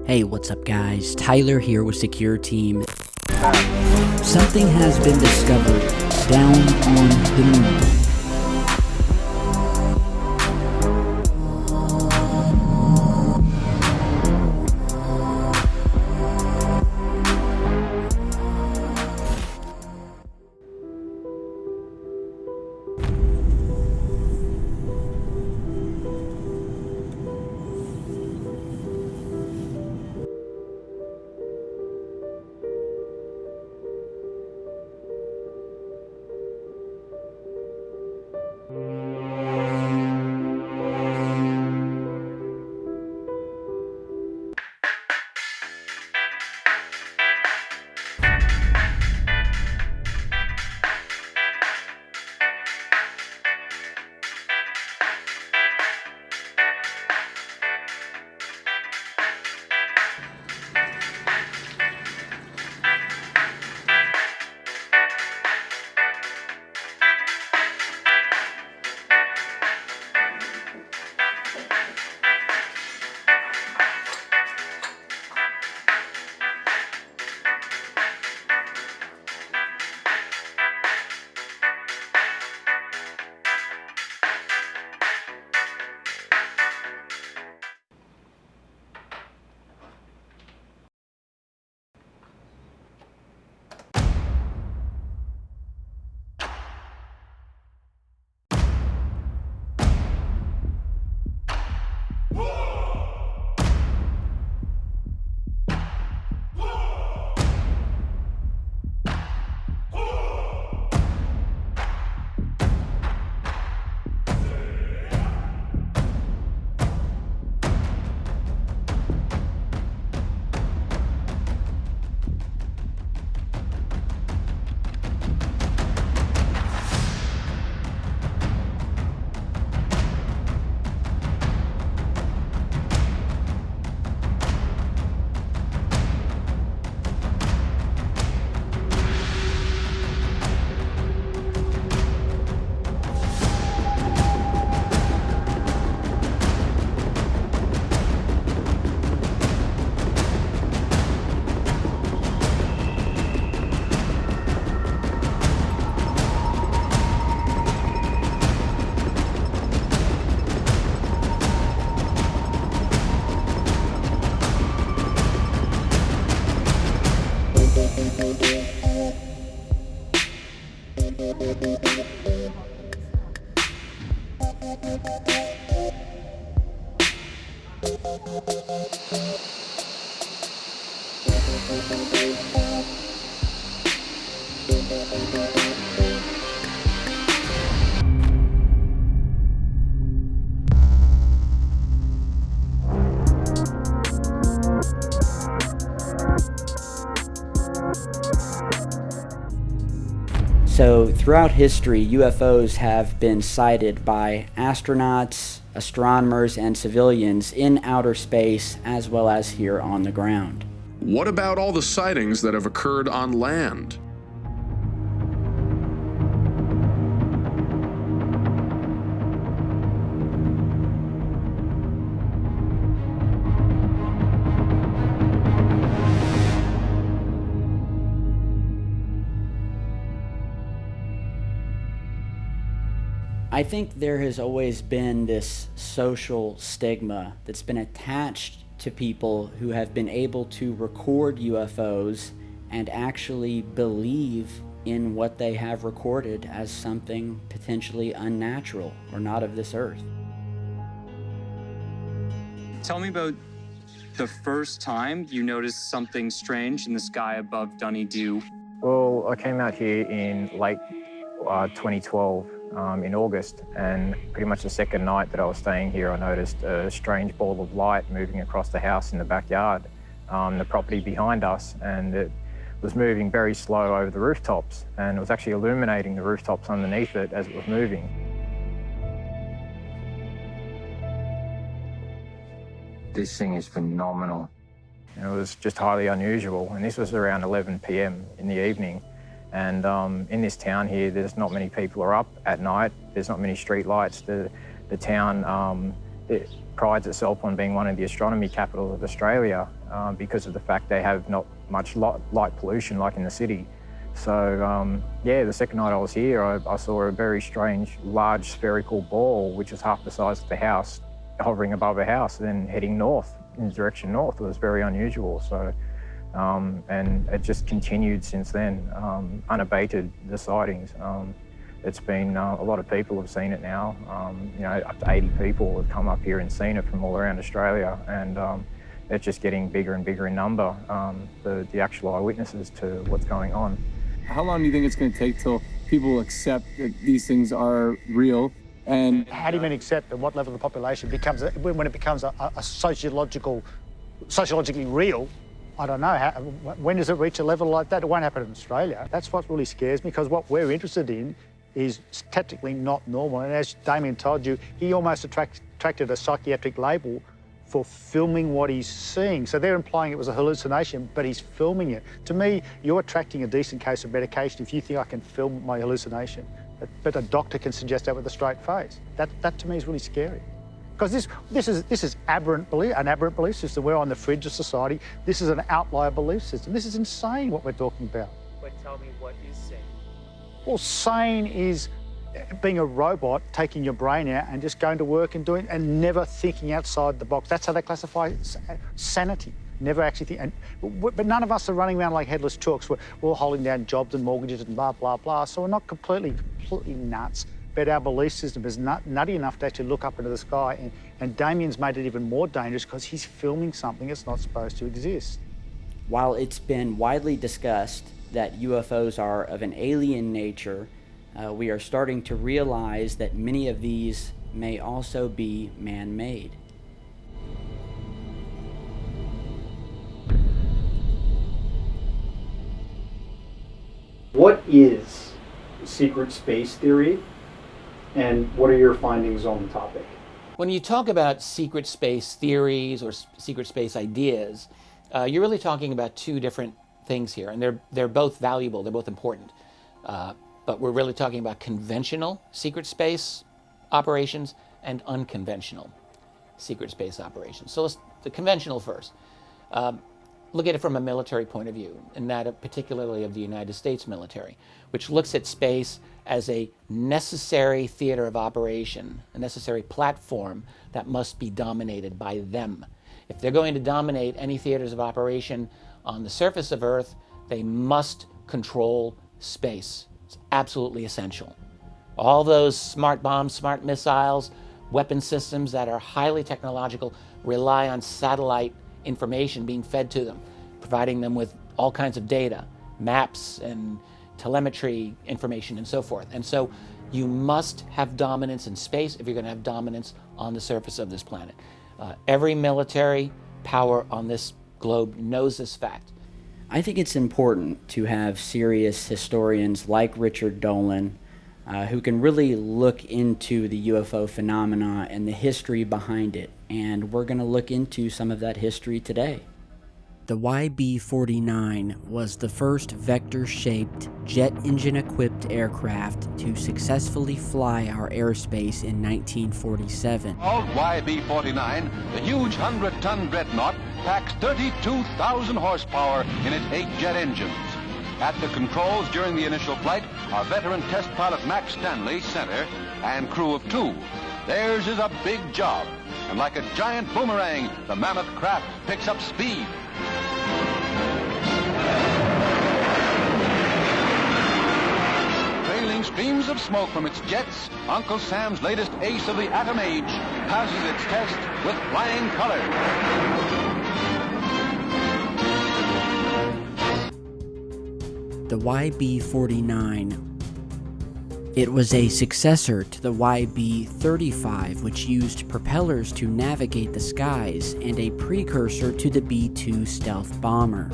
Hey, what's up guys? Tyler here with Secure Team. Something has been discovered down on the moon. So throughout history, UFOs have been sighted by astronauts, astronomers, and civilians in outer space as well as here on the ground. What about all the sightings that have occurred on land? I think there has always been this social stigma that's been attached to people who have been able to record UFOs and actually believe in what they have recorded as something potentially unnatural or not of this earth. Tell me about the first time you noticed something strange in the sky above Dunedoo. Well, I came out here in late 2012 in August, and pretty much the second night that I was staying here, I noticed a strange ball of light moving across the house in the backyard, the property behind us, and it was moving very slow over the rooftops, and it was actually illuminating the rooftops underneath it as it was moving. This thing is phenomenal. And it was just highly unusual, and this was around 11 p.m. in the evening. And in this town here, there's not many people are up at night. There's not many street lights. The town it prides itself on being one of the astronomy capitals of Australia because of the fact they have not much light pollution like in the city. So yeah, the second night I was here, I saw a very strange, large spherical ball, which is half the size of the house, hovering above a house, then heading north, in the direction north. It was very unusual. So, and it just continued since then, unabated, the sightings. It's been, a lot of people have seen it now. You know, up to 80 people have come up here and seen it from all around Australia, and it's just getting bigger and bigger in number, the actual eyewitnesses to what's going on. How long do you think it's going to take till people accept that these things are real? And how do you mean accept at what level of the population becomes, when it becomes a sociologically real? I don't know. When does it reach a level like that? It won't happen in Australia. That's what really scares me, because what we're interested in is technically not normal. And as Damien told you, he almost attracted a psychiatric label for filming what he's seeing. So they're implying it was a hallucination, but he's filming it. To me, you're attracting a decent case of medication if you think I can film my hallucination. But a doctor can suggest that with a straight face. That to me is really scary. Because this is an aberrant belief system. We're on the fringe of society. This is an outlier belief system. This is insane what we're talking about. But tell me, what is sane? Well, sane is being a robot, taking your brain out and just going to work and doing, and never thinking outside the box. That's how they classify sanity. Never actually think. But none of us are running around like headless chooks. We're all holding down jobs and mortgages and blah, blah, blah. So we're not completely nuts. But our belief system is nutty enough to actually look up into the sky. And Damien's made it even more dangerous because he's filming something that's not supposed to exist. While it's been widely discussed that UFOs are of an alien nature, we are starting to realize that many of these may also be man-made. What is secret space theory, and what are your findings on the topic? When you talk about secret space theories or secret space ideas, you're really talking about two different things here, and they're both valuable, they're both important. But we're really talking about conventional secret space operations and unconventional secret space operations. So let's the conventional first. Look at it from a military point of view, and that particularly of the United States military, which looks at space as a necessary theater of operation, a necessary platform that must be dominated by them. If they're going to dominate any theaters of operation on the surface of Earth, they must control space. It's absolutely essential. All those smart bombs, smart missiles, weapon systems that are highly technological rely on satellite information being fed to them, providing them with all kinds of data, maps and telemetry information and so forth. And so you must have dominance in space if you're going to have dominance on the surface of this planet. Every military power on this globe knows this fact. I think it's important to have serious historians like Richard Dolan who can really look into the UFO phenomena and the history behind it. And we're going to look into some of that history today. The YB-49 was the first vector-shaped, jet engine-equipped aircraft to successfully fly our airspace in 1947. Called YB-49, the huge 100-ton dreadnought packs 32,000 horsepower in its 8 jet engines. At the controls during the initial flight are veteran test pilot Max Stanley, center, and crew of 2. Theirs is a big job, and like a giant boomerang, the mammoth craft picks up speed. Trailing streams of smoke from its jets, Uncle Sam's latest ace of the atom age passes its test with flying colors. The YB-49. It was a successor to the YB-35, which used propellers to navigate the skies, and a precursor to the B-2 stealth bomber.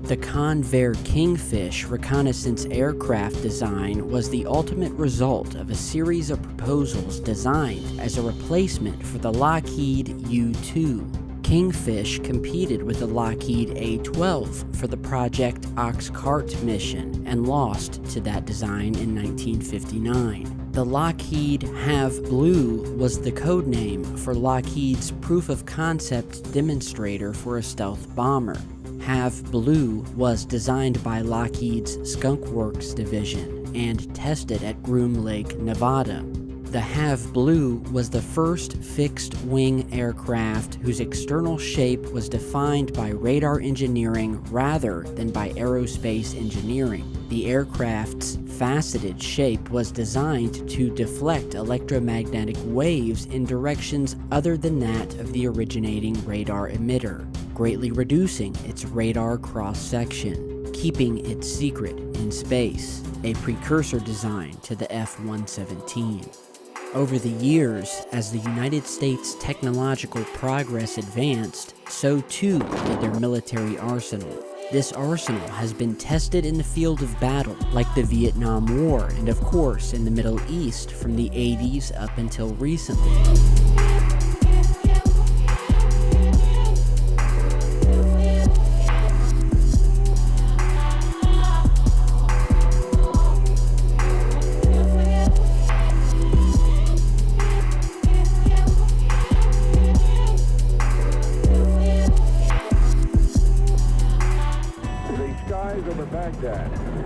The Convair Kingfish reconnaissance aircraft design was the ultimate result of a series of proposals designed as a replacement for the Lockheed U-2. Kingfish competed with the Lockheed A-12 for the Project Oxcart mission and lost to that design in 1959. The Lockheed HAV Blue was the code name for Lockheed's proof-of-concept demonstrator for a stealth bomber. HAV Blue was designed by Lockheed's Skunk Works division and tested at Groom Lake, Nevada. The HAV Blue was the first fixed-wing aircraft whose external shape was defined by radar engineering rather than by aerospace engineering. The aircraft's faceted shape was designed to deflect electromagnetic waves in directions other than that of the originating radar emitter, greatly reducing its radar cross-section, keeping it secret in space, a precursor design to the F-117. Over the years, as the United States' technological progress advanced, so too did their military arsenal. This arsenal has been tested in the field of battle, like the Vietnam War, and of course in the Middle East from the 80s up until recently.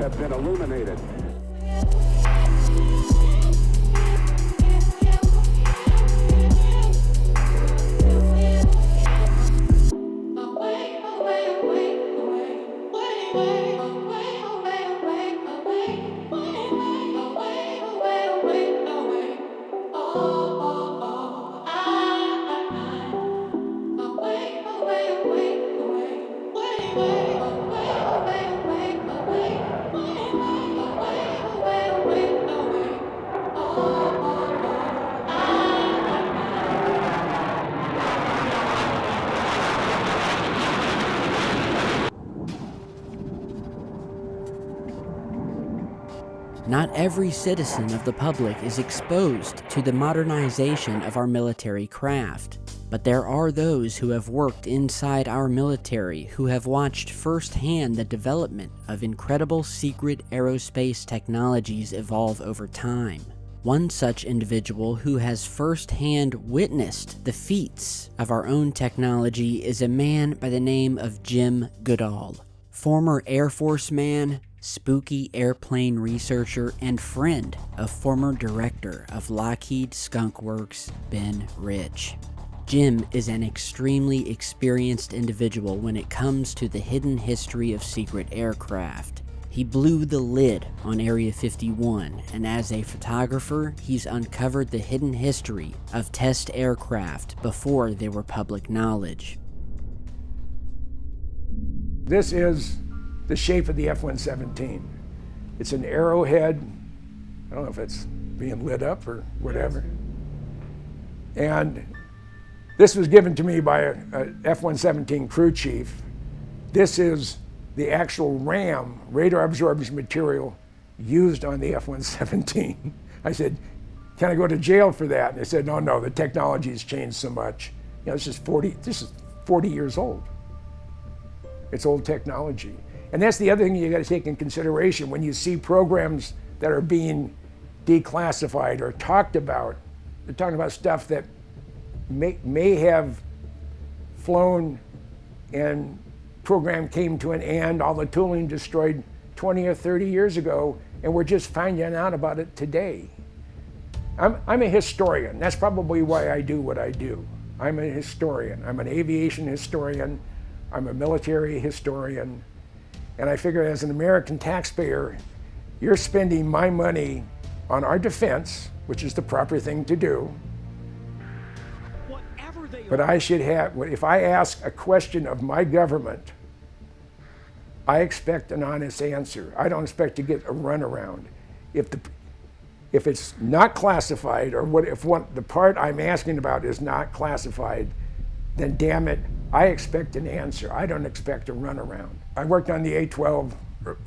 Have been illuminated. Not every citizen of the public is exposed to the modernization of our military craft, but there are those who have worked inside our military who have watched firsthand the development of incredible secret aerospace technologies evolve over time. One such individual who has firsthand witnessed the feats of our own technology is a man by the name of Jim Goodall, former Air Force man, spooky airplane researcher, and friend of former director of Lockheed Skunk Works, Ben Rich. Jim is an extremely experienced individual when it comes to the hidden history of secret aircraft. He blew the lid on Area 51, and as a photographer, he's uncovered the hidden history of test aircraft before they were public knowledge. This is the shape of the F-117. It's an arrowhead. I don't know if it's being lit up or whatever. And this was given to me by a F-117 crew chief. This is the actual RAM, radar absorbing material, used on the F-117. I said, can I go to jail for that? And they said, no, the technology's changed so much. You know, this is 40 years old. It's old technology. And that's the other thing you got to take in consideration when you see programs that are being declassified or talked about. They're talking about stuff that may have flown and program came to an end, all the tooling destroyed 20 or 30 years ago, and we're just finding out about it today. I'm a historian. That's probably why I do what I do. I'm a historian. I'm an aviation historian. I'm a military historian. And I figure as an American taxpayer, you're spending my money on our defense, which is the proper thing to do. But I should have, if I ask a question of my government, I expect an honest answer. I don't expect to get a runaround. If it's not classified, or if the part I'm asking about is not classified, then damn it, I expect an answer. I don't expect a runaround. I worked on the A-12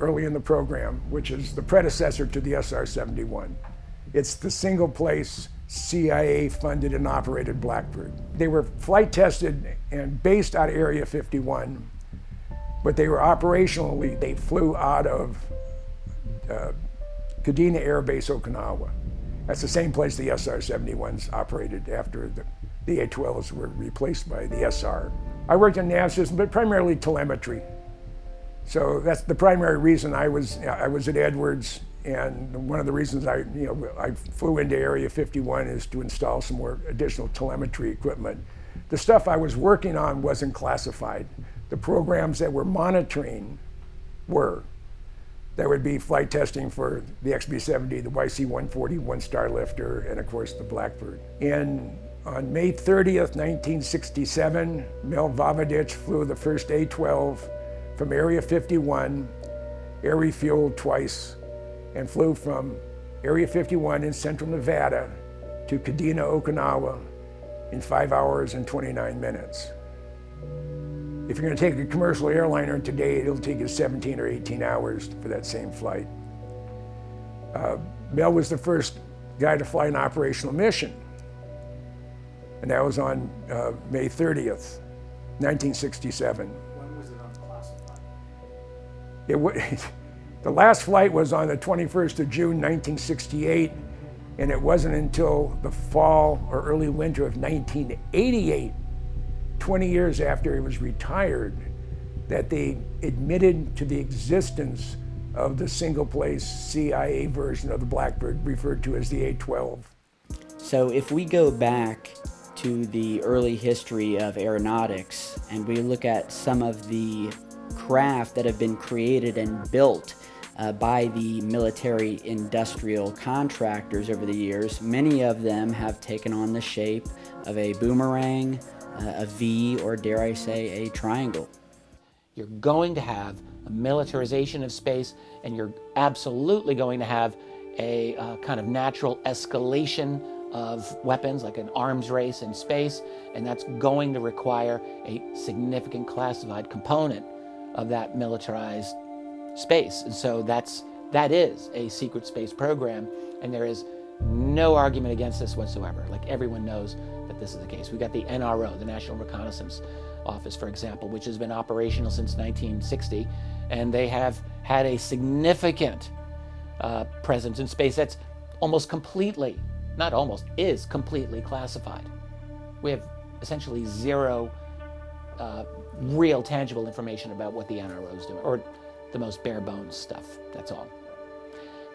early in the program, which is the predecessor to the SR-71. It's the single place CIA funded and operated Blackbird. They were flight tested and based out of Area 51, but they were operationally, they flew out of Kadena Air Base, Okinawa. That's the same place the SR-71s operated after the A-12s were replaced by the SR. I worked in nav systems, but primarily telemetry. So that's the primary reason I was at Edwards, and one of the reasons I flew into Area 51 is to install some more additional telemetry equipment. The stuff I was working on wasn't classified. The programs that were monitoring were. That would be flight testing for the XB-70, the YC-140 one-star lifter, and of course the Blackbird. On May 30th, 1967, Mel Vavadich flew the first A-12 from Area 51, air refueled twice, and flew from Area 51 in central Nevada to Kadena, Okinawa in 5 hours and 29 minutes. If you're going to take a commercial airliner today, it'll take you 17 or 18 hours for that same flight. Mel was the first guy to fly an operational mission, and that was on May 30th, 1967. When was it unclassified? The last flight was on the 21st of June, 1968, and it wasn't until the fall or early winter of 1988, 20 years after he was retired, that they admitted to the existence of the single-place CIA version of the Blackbird, referred to as the A-12. So if we go back to the early history of aeronautics and we look at some of the craft that have been created and built by the military industrial contractors over the years, many of them have taken on the shape of a boomerang, a V, or dare I say, a triangle. You're going to have a militarization of space, and you're absolutely going to have a kind of natural escalation of weapons, like an arms race in space, and that's going to require a significant classified component of that militarized space. And so that is a secret space program, and there is no argument against this whatsoever. Like, everyone knows that this is the case. We've got the NRO, the National Reconnaissance Office, for example, which has been operational since 1960, and they have had a significant presence in space that's almost completely, not almost, is completely classified. We have essentially zero real tangible information about what the NRO is doing, or the most bare bones stuff, that's all.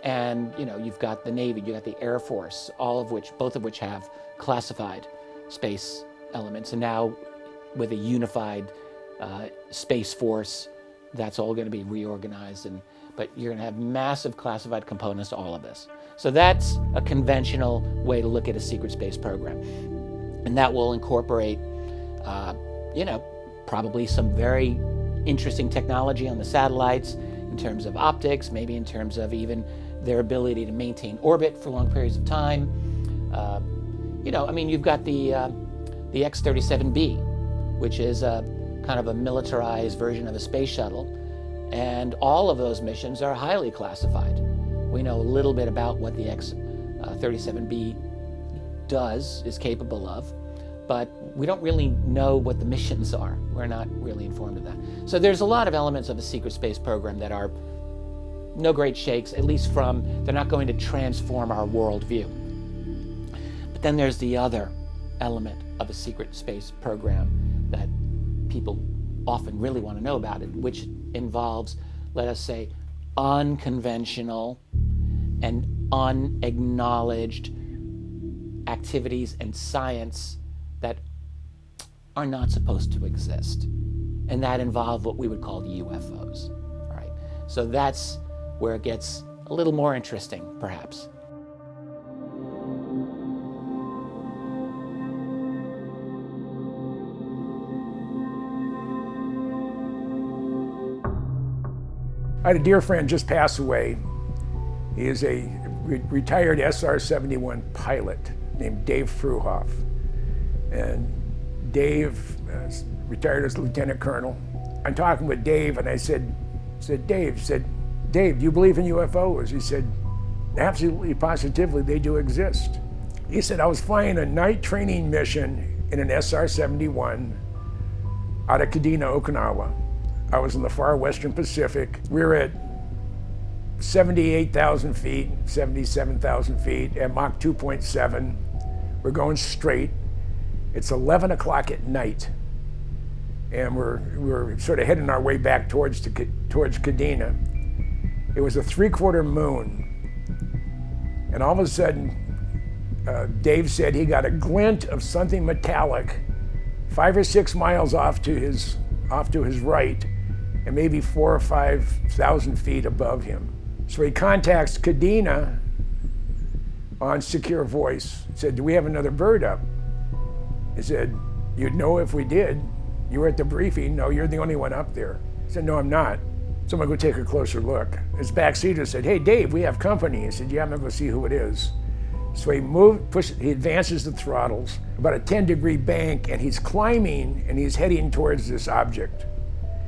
And you've got the Navy, you've got the Air Force, both of which have classified space elements, and now with a unified Space Force, that's all going to be reorganized, but you're going to have massive classified components to all of this. So that's a conventional way to look at a secret space program, and that will incorporate probably some very interesting technology on the satellites in terms of optics, maybe in terms of even their ability to maintain orbit for long periods of time. You've got the X-37B, which is a kind of a militarized version of a space shuttle, and all of those missions are highly classified. We know a little bit about what the X-37B is capable of, but we don't really know what the missions are. We're not really informed of that. So there's a lot of elements of a secret space program that are no great shakes, at least they're not going to transform our worldview. But then there's the other element of a secret space program that people often really want to know about, it, which involves, let us say, unconventional and unacknowledged activities and science that are not supposed to exist, and that involve what we would call UFOs. All right, so that's where it gets a little more interesting, perhaps. I had a dear friend just pass away. He is a retired SR-71 pilot named Dave Fruhoff. And Dave retired as lieutenant colonel. I'm talking with Dave, and I said, Dave, do you believe in UFOs? He said, absolutely, positively, they do exist. He said, I was flying a night training mission in an SR-71 out of Kadena, Okinawa. I was in the far western Pacific. We were at 78,000 feet, 77,000 feet at Mach 2.7. We're going straight. It's 11 o'clock at night. And we're sort of heading our way back towards Kadena. It was a 3/4 moon. And all of a sudden, Dave said he got a glint of something metallic 5 or 6 miles off to his right, and maybe 4,000 or 5,000 feet above him. So he contacts Kadena on secure voice. Said, "Do we have another bird up?" He said, "You'd know if we did. You were at the briefing. No, you're the only one up there." He said, "No, I'm not." So I'm gonna go take a closer look. His backseater said, "Hey, Dave, we have company." He said, "Yeah, I'm gonna go see who it is." So he advances the throttles, about a 10-degree bank, and he's climbing and he's heading towards this object.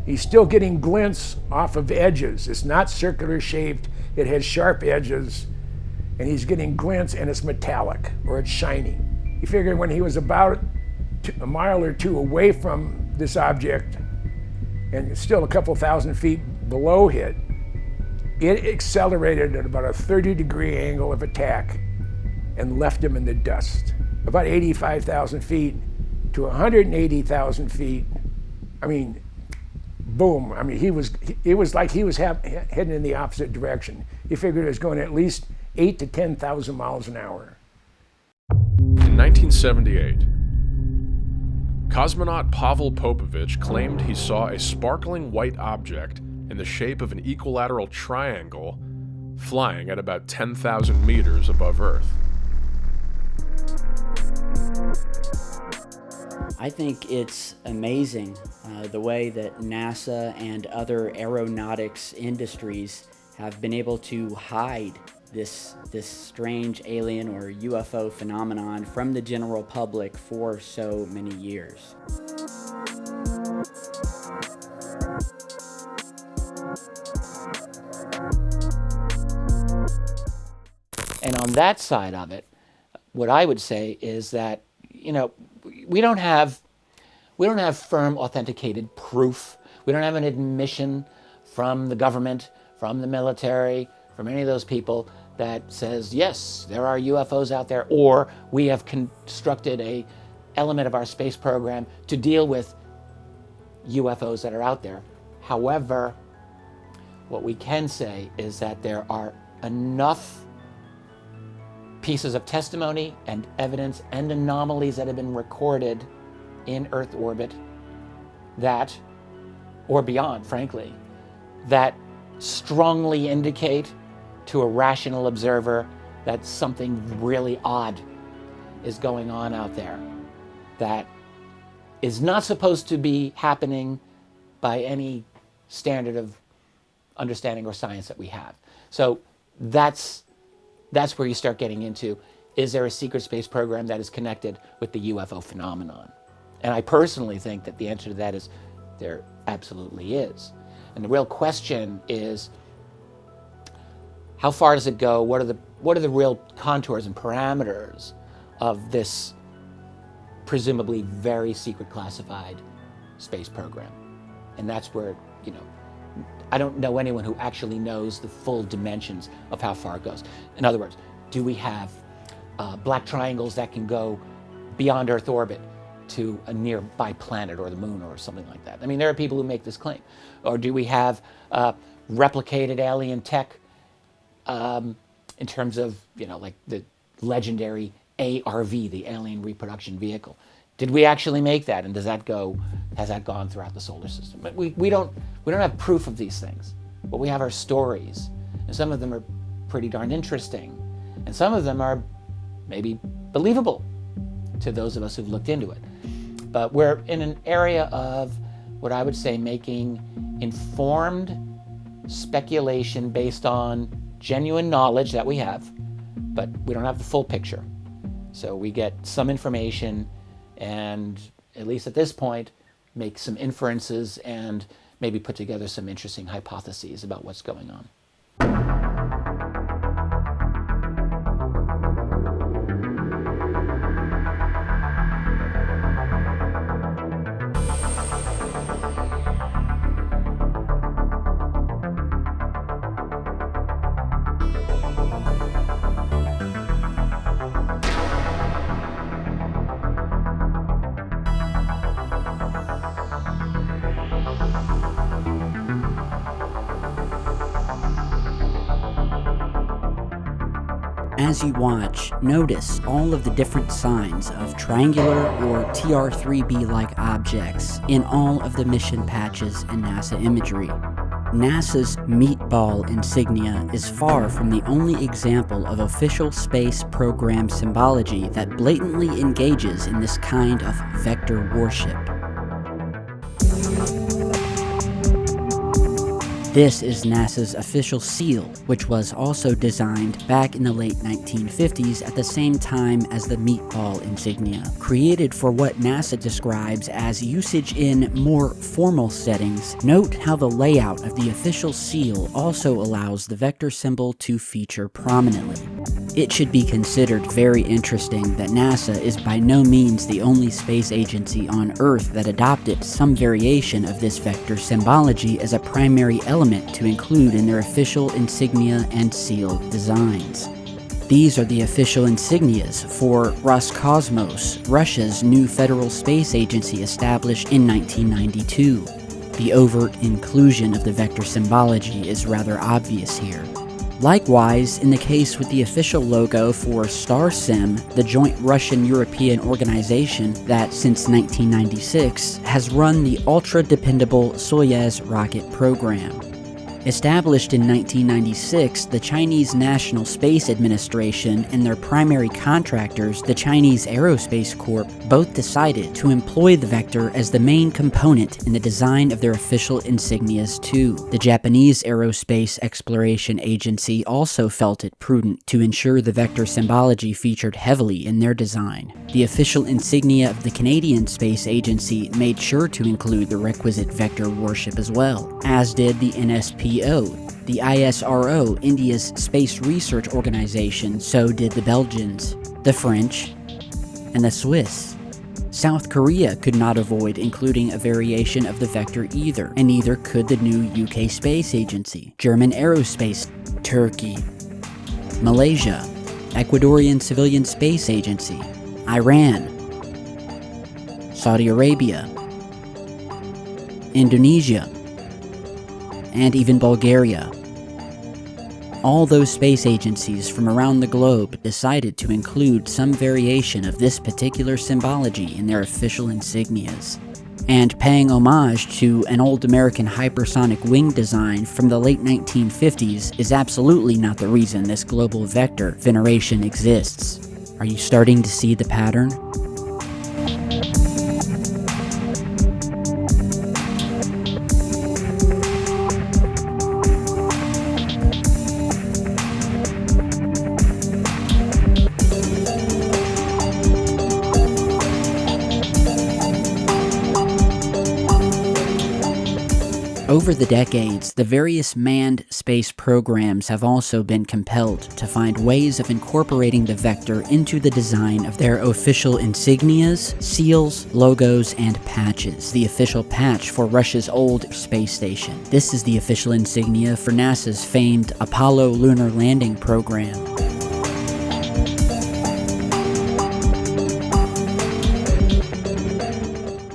He's still getting glints off of edges. It's not circular shaped, it has sharp edges, and he's getting glints, and it's metallic, or it's shiny. He figured when he was about a mile or two away from this object, and still a couple thousand feet below it accelerated at about a 30-degree angle of attack and left him in the dust. About 85,000 feet to 180,000 feet. I mean, boom. I mean, it was like he was heading in the opposite direction. He figured it was going at least 8,000 to 10,000 miles an hour. In 1978, cosmonaut Pavel Popovich claimed he saw a sparkling white object in the shape of an equilateral triangle flying at about 10,000 meters above Earth. I think it's amazing the way that NASA and other aeronautics industries have been able to hide this strange alien or UFO phenomenon from the general public for so many years. And on that side of it, what I would say is that, you know, we don't have firm authenticated proof. We don't have an admission from the government, from the military, from any of those people that says, yes, there are UFOs out there, or we have constructed a element of our space program to deal with UFOs that are out there. However, what we can say is that there are enough pieces of testimony and evidence and anomalies that have been recorded in Earth orbit that, or beyond, frankly, that strongly indicate to a rational observer that something really odd is going on out there that is not supposed to be happening by any standard of understanding or science that we have. So that's where you start getting into, is there a secret space program that is connected with the UFO phenomenon? And I personally think that the answer to that is there absolutely is. And the real question is, how far does it go? What are the real contours and parameters of this presumably very secret classified space program? And that's where, you know, I don't know anyone who actually knows the full dimensions of how far it goes. In other words, do we have black triangles that can go beyond Earth orbit to a nearby planet or the moon or something like that? I mean, there are people who make this claim. Or do we have replicated alien tech in terms of, you know, like the legendary ARV, the Alien Reproduction Vehicle? Did we actually make that, and has that gone throughout the solar system? But we don't have proof of these things, but we have our stories, and some of them are pretty darn interesting, and some of them are maybe believable to those of us who've looked into it. But we're in an area of what I would say making informed speculation based on genuine knowledge that we have, but we don't have the full picture. So we get some information and, at least at this point, make some inferences and maybe put together some interesting hypotheses about what's going on. as you watch, notice all of the different signs of triangular or Tr3b-like objects in all of the mission patches and NASA imagery. NASA's meatball insignia is far from the only example of official space program symbology that blatantly engages in this kind of vector worship. This is NASA's official seal, which was also designed back in the late 1950s at the same time as the meatball insignia. Created for what NASA describes as usage in more formal settings, note how the layout of the official seal also allows the vector symbol to feature prominently. It should be considered very interesting that NASA is by no means the only space agency on Earth that adopted some variation of this vector symbology as a primary element to include in their official insignia and seal designs. These are the official insignias for Roscosmos, Russia's new federal space agency established in 1992. The overt inclusion of the vector symbology is rather obvious here. Likewise, in the case with the official logo for StarSim, the joint Russian-European organization that, since 1996, has run the ultra-dependable Soyuz rocket program. Established in 1996, the Chinese National Space Administration and their primary contractors, the Chinese Aerospace Corp, both decided to employ the vector as the main component in the design of their official insignias too. The Japanese Aerospace Exploration Agency also felt it prudent to ensure the vector symbology featured heavily in their design. The official insignia of the Canadian Space Agency made sure to include the requisite vector worship as well, as did the NSPO. The ISRO, India's space research organization, so did the Belgians, the French, and the Swiss. South Korea could not avoid including a variation of the vector either, and neither could the new UK Space Agency, German Aerospace, Turkey, Malaysia, Ecuadorian Civilian Space Agency, Iran, Saudi Arabia, Indonesia, and even Bulgaria. All those space agencies from around the globe decided to include some variation of this particular symbology in their official insignias. And paying homage to an old American hypersonic wing design from the late 1950s is absolutely not the reason this global vector veneration exists. Are you starting to see the pattern? Over the decades, the various manned space programs have also been compelled to find ways of incorporating the vector into the design of their official insignias, seals, logos, and patches. The official patch for Russia's old space station. This is the official insignia for NASA's famed Apollo lunar landing program.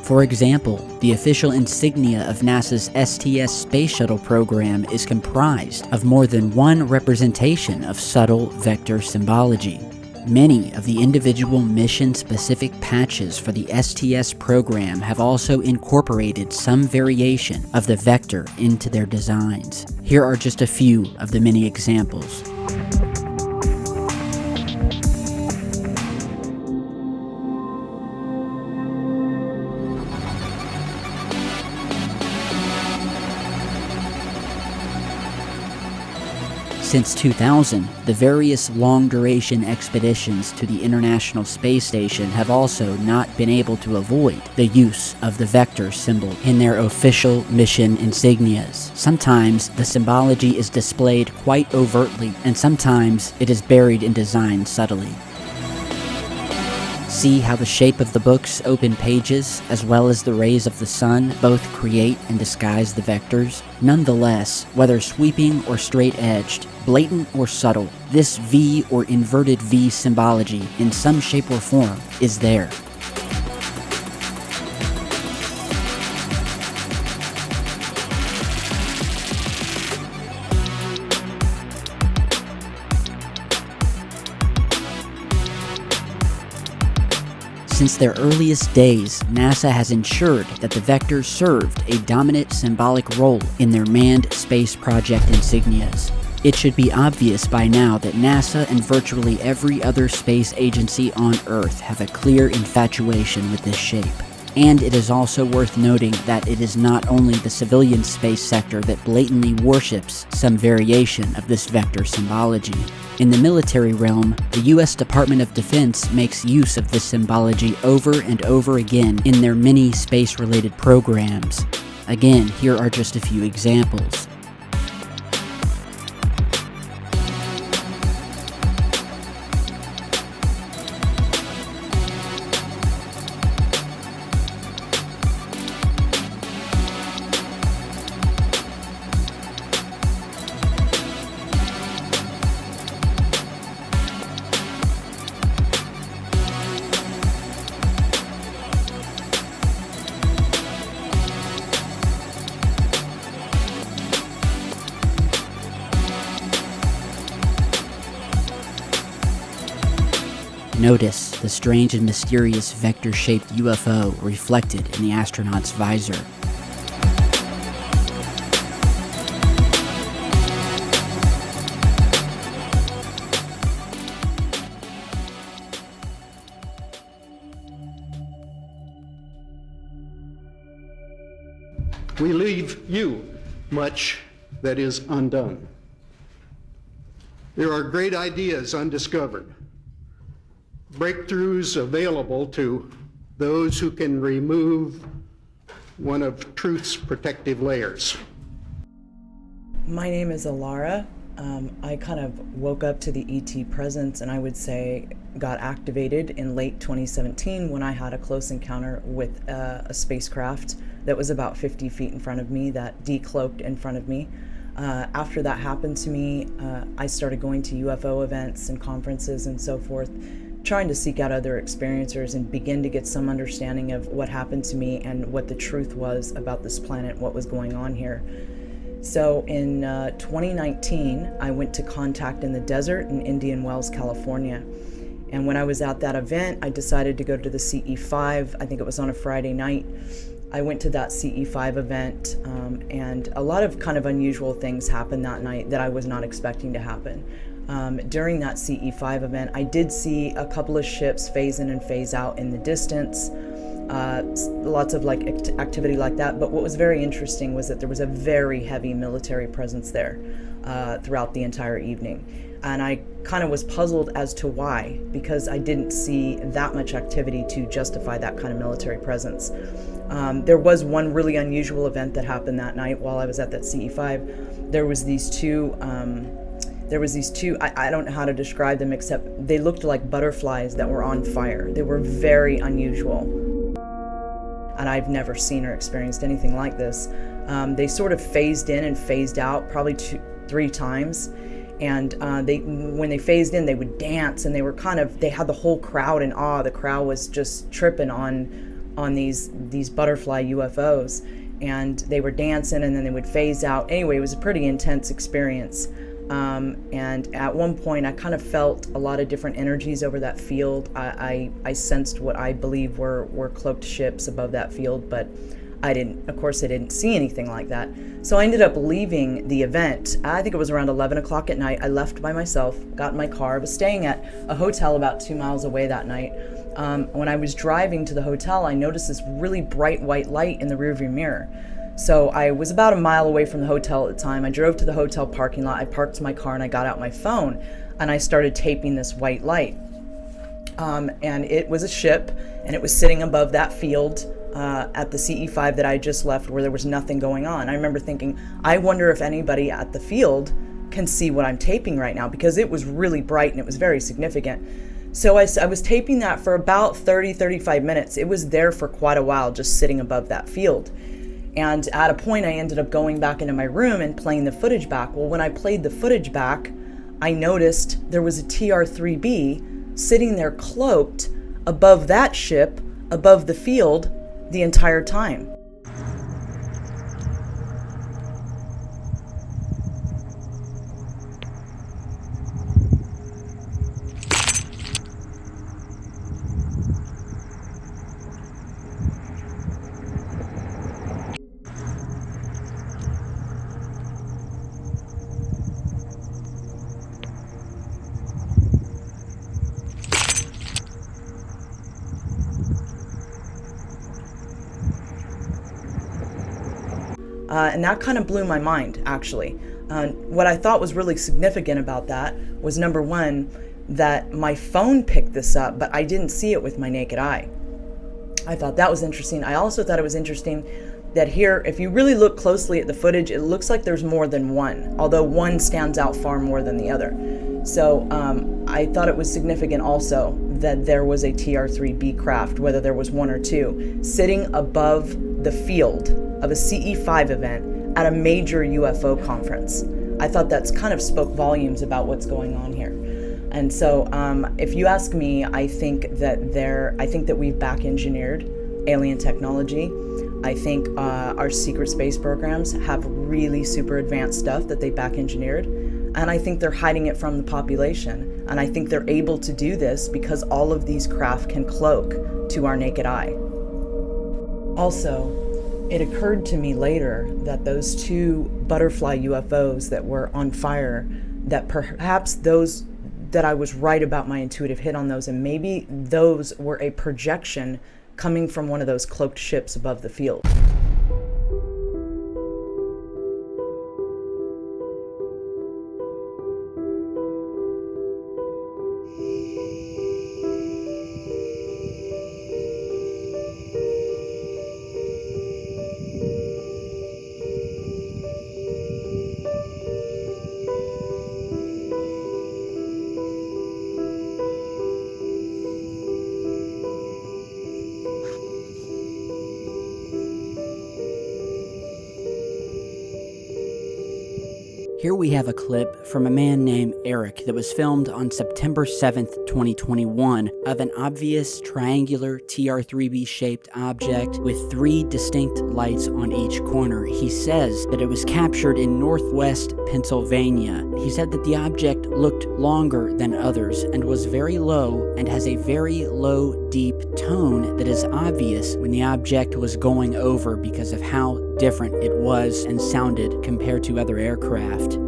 For example, the official insignia of NASA's STS space shuttle program is comprised of more than one representation of subtle vector symbology. Many of the individual mission-specific patches for the STS program have also incorporated some variation of the vector into their designs. Here are just a few of the many examples. Since 2000, the various long-duration expeditions to the International Space Station have also not been able to avoid the use of the vector symbol in their official mission insignias. Sometimes the symbology is displayed quite overtly, and sometimes it is buried in design subtly. See how the shape of the book's open pages, as well as the rays of the sun, both create and disguise the vectors? Nonetheless, whether sweeping or straight-edged, blatant or subtle, this V or inverted V symbology, in some shape or form, is there. Since their earliest days, NASA has ensured that the vectors served a dominant symbolic role in their manned space project insignias. It should be obvious by now that NASA and virtually every other space agency on Earth have a clear infatuation with this shape. And it is also worth noting that it is not only the civilian space sector that blatantly worships some variation of this vector symbology. In the military realm, the US Department of Defense makes use of this symbology over and over again in their many space-related programs. Again, here are just a few examples. Notice the strange and mysterious vector-shaped UFO reflected in the astronaut's visor. We leave you much that is undone. There are great ideas undiscovered, breakthroughs available to those who can remove one of truth's protective layers. My name is Alara. I kind of woke up to the ET presence, and I would say got activated in late 2017 when I had a close encounter with a spacecraft that was about 50 feet in front of me, that decloaked in front of me. After that happened to me, I started going to UFO events and conferences and so forth, trying to seek out other experiencers and begin to get some understanding of what happened to me and what the truth was about this planet, what was going on here. So in 2019, I went to Contact in the Desert in Indian Wells, California. And when I was at that event, I decided to go to the CE5. I think it was on a Friday night. I went to that CE5 event, and a lot of kind of unusual things happened that night that I was not expecting to happen. During that CE5 event, I did see a couple of ships phase in and phase out in the distance, lots of like activity like that. But what was very interesting was that there was a very heavy military presence there throughout the entire evening. And I kind of was puzzled as to why, because I didn't see that much activity to justify that kind of military presence. There was one really unusual event that happened that night while I was at that CE5. There was these two, I don't know how to describe them, except they looked like butterflies that were on fire. They were very unusual. And I've never seen or experienced anything like this. They sort of phased in and phased out probably 3 times. And when they phased in, they would dance, and they had the whole crowd in awe. The crowd was just tripping on these butterfly UFOs, and they were dancing, and then they would phase out. Anyway, it was a pretty intense experience. And at one point, I kind of felt a lot of different energies over that field. I sensed what I believe were cloaked ships above that field, but I didn't see anything like that. So I ended up leaving the event. I think it was around 11 o'clock at night. I left by myself, got in my car. I was staying at a hotel about 2 miles away that night. When I was driving to the hotel, I noticed this really bright white light in the rearview mirror. So I was about a mile away from the hotel at the time. I drove to the hotel parking lot. I parked my car and I got out my phone and I started taping this white light. And it was a ship, and it was sitting above that field at the CE5 that I just left, where there was nothing going on. I remember thinking, I wonder if anybody at the field can see what I'm taping right now, because it was really bright and it was very significant. So I was taping that for about 30-35 minutes. It was there for quite a while, just sitting above that field. And at a point, I ended up going back into my room and playing the footage back. Well, when I played the footage back, I noticed there was a Tr3b sitting there cloaked above that ship, above the field, the entire time. And that kind of blew my mind, actually. What I thought was really significant about that was, number one, that my phone picked this up, but I didn't see it with my naked eye. I thought that was interesting. I also thought it was interesting that here, if you really look closely at the footage, it looks like there's more than one, although one stands out far more than the other. So I thought it was significant also that there was a Tr3b craft, whether there was one or two, sitting above the field of a CE5 event at a major UFO conference. I thought that's kind of spoke volumes about what's going on here. And so if you ask me, I think that we've back engineered alien technology. I think our secret space programs have really super advanced stuff that they back engineered. And I think they're hiding it from the population. And I think they're able to do this because all of these craft can cloak to our naked eye. Also, it occurred to me later that those two butterfly UFOs that were on fire, that perhaps those, that I was right about my intuitive hit on those, and maybe those were a projection coming from one of those cloaked ships above the field. Here we have a clip from a man named Eric that was filmed on September 7th, 2021, of an obvious triangular Tr3b shaped object with 3 distinct lights on each corner. He says that it was captured in northwest Pennsylvania. He said that the object looked longer than others and was very low and has a very low, deep tone that is obvious when the object was going over because of how different it was and sounded compared to other aircraft.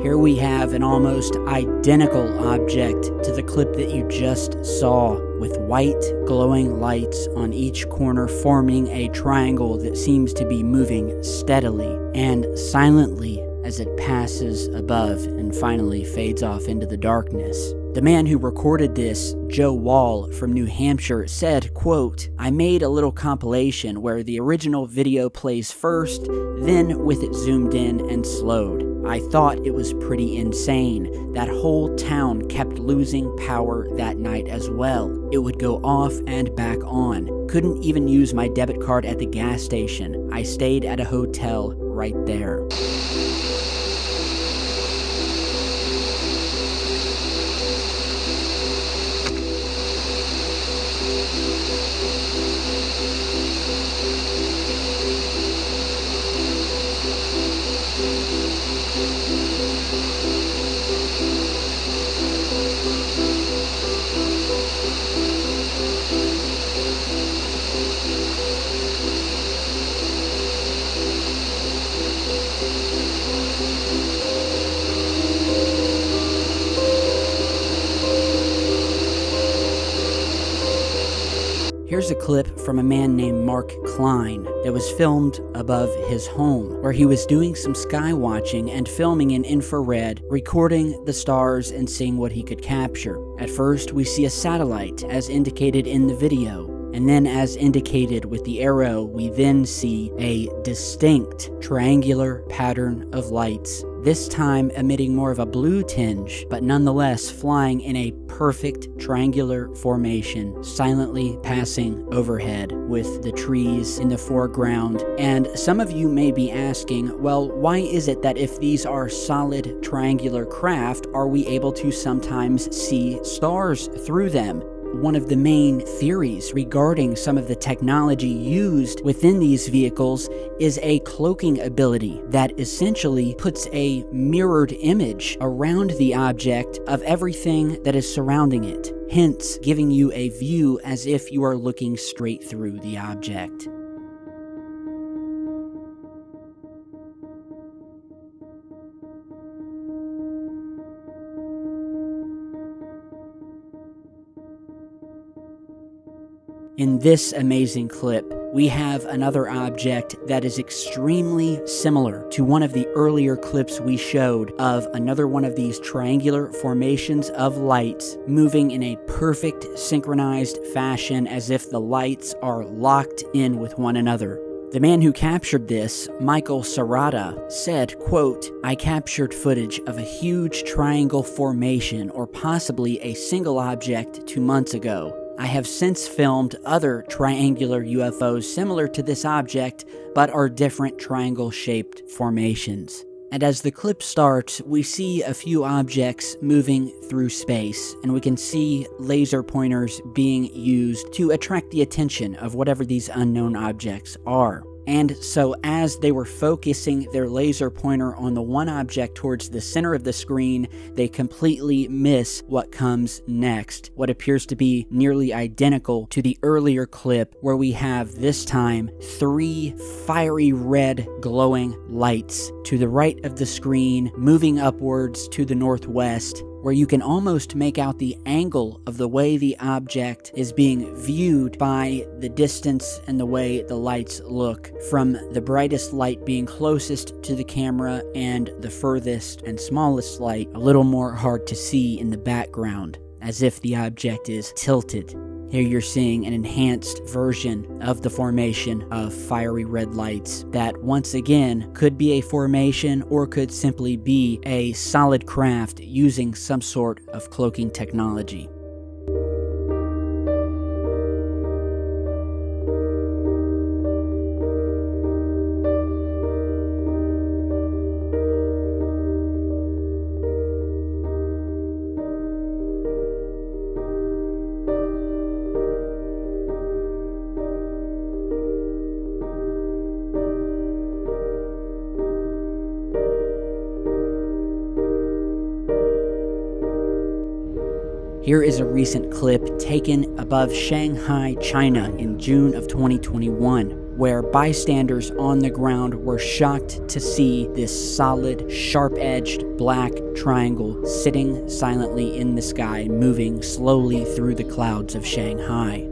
Here we have an almost identical object to the clip that you just saw, with white glowing lights on each corner forming a triangle that seems to be moving steadily and silently as it passes above and finally fades off into the darkness. The man who recorded this, Joe Wall from New Hampshire, said, quote, "I made a little compilation where the original video plays first, then with it zoomed in and slowed. I thought it was pretty insane. That whole town kept losing power that night as well. It would go off and back on. Couldn't even use my debit card at the gas station. I stayed at a hotel right there." Here's a clip from a man named Mark Klein that was filmed above his home, where he was doing some sky watching and filming in infrared, recording the stars and seeing what he could capture. At first, we see a satellite, as indicated in the video. And then, as indicated with the arrow, we then see a distinct triangular pattern of lights, this time emitting more of a blue tinge, but nonetheless flying in a perfect triangular formation, silently passing overhead with the trees in the foreground. And some of you may be asking, well, why is it that if these are solid triangular craft, are we able to sometimes see stars through them? one of the main theories regarding some of the technology used within these vehicles is a cloaking ability that essentially puts a mirrored image around the object of everything that is surrounding it, hence giving you a view as if you are looking straight through the object. In this amazing clip, we have another object that is extremely similar to one of the earlier clips we showed of another one of these triangular formations of lights moving in a perfect synchronized fashion as if the lights are locked in with one another. The man who captured this, Michael Serrata, said, quote, "I captured footage of a huge triangle formation or possibly a single object 2 months ago. I have since filmed other triangular UFOs similar to this object, but are different triangle-shaped formations." And as the clip starts, we see a few objects moving through space, and we can see laser pointers being used to attract the attention of whatever these unknown objects are. And so as they were focusing their laser pointer on the one object towards the center of the screen, they completely miss what comes next, what appears to be nearly identical to the earlier clip where we have this time 3 fiery red glowing lights to the right of the screen, moving upwards to the northwest, where you can almost make out the angle of the way the object is being viewed by the distance and the way the lights look, from the brightest light being closest to the camera and the furthest and smallest light a little more hard to see in the background, as if the object is tilted. Here you're seeing an enhanced version of the formation of fiery red lights that once again could be a formation or could simply be a solid craft using some sort of cloaking technology. Here is a recent clip taken above Shanghai, China in June of 2021, where bystanders on the ground were shocked to see this solid, sharp-edged black triangle sitting silently in the sky, moving slowly through the clouds of Shanghai.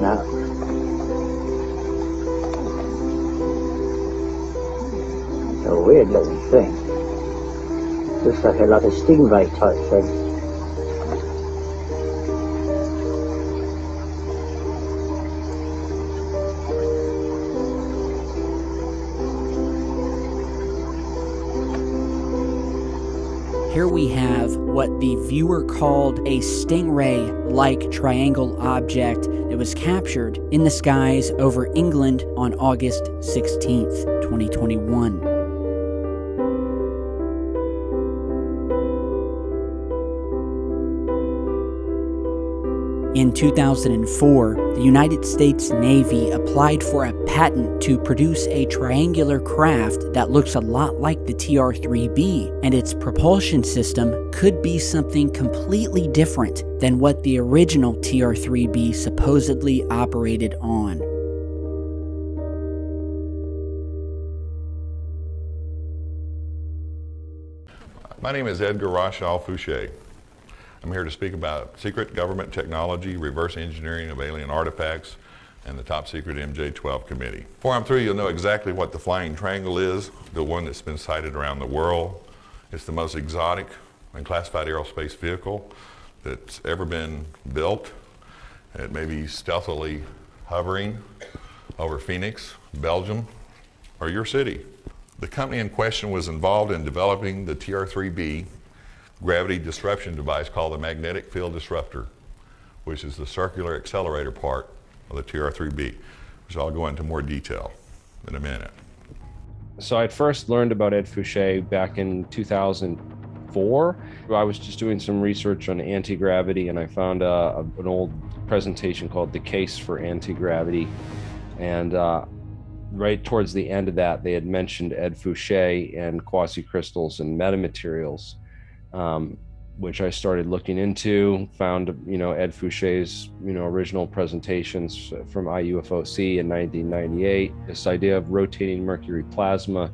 Now, a weird looking thing. Looks like a stingray type thing. Here we have what the viewer called a stingray-like triangle object that was captured in the skies over England on August 16th, 2021. In 2004, the United States Navy applied for a patent to produce a triangular craft that looks a lot like the Tr3b, and its propulsion system could be something completely different than what the original Tr3b supposedly operated on. My name is Edgar Rachel Fouché. I'm here to speak about secret government technology, reverse engineering of alien artifacts, and the top secret MJ-12 committee. Before I'm through, you'll know exactly what the flying triangle is, the one that's been sighted around the world. It's the most exotic and classified aerospace vehicle that's ever been built. It may be stealthily hovering over Phoenix, Belgium, or your city. The company in question was involved in developing the Tr3b gravity disruption device called the magnetic field disruptor, which is the circular accelerator part of the Tr3b, which I'll go into more detail in a minute. So I'd first learned about Ed Fouché back in 2004. I was just doing some research on anti-gravity, and I found an old presentation called The Case for Anti-Gravity. And right towards the end of that, they had mentioned Ed Fouché and quasicrystals and metamaterials, which I started looking into, found, Ed Fouché's, original presentations from IUFOC in 1998, this idea of rotating mercury plasma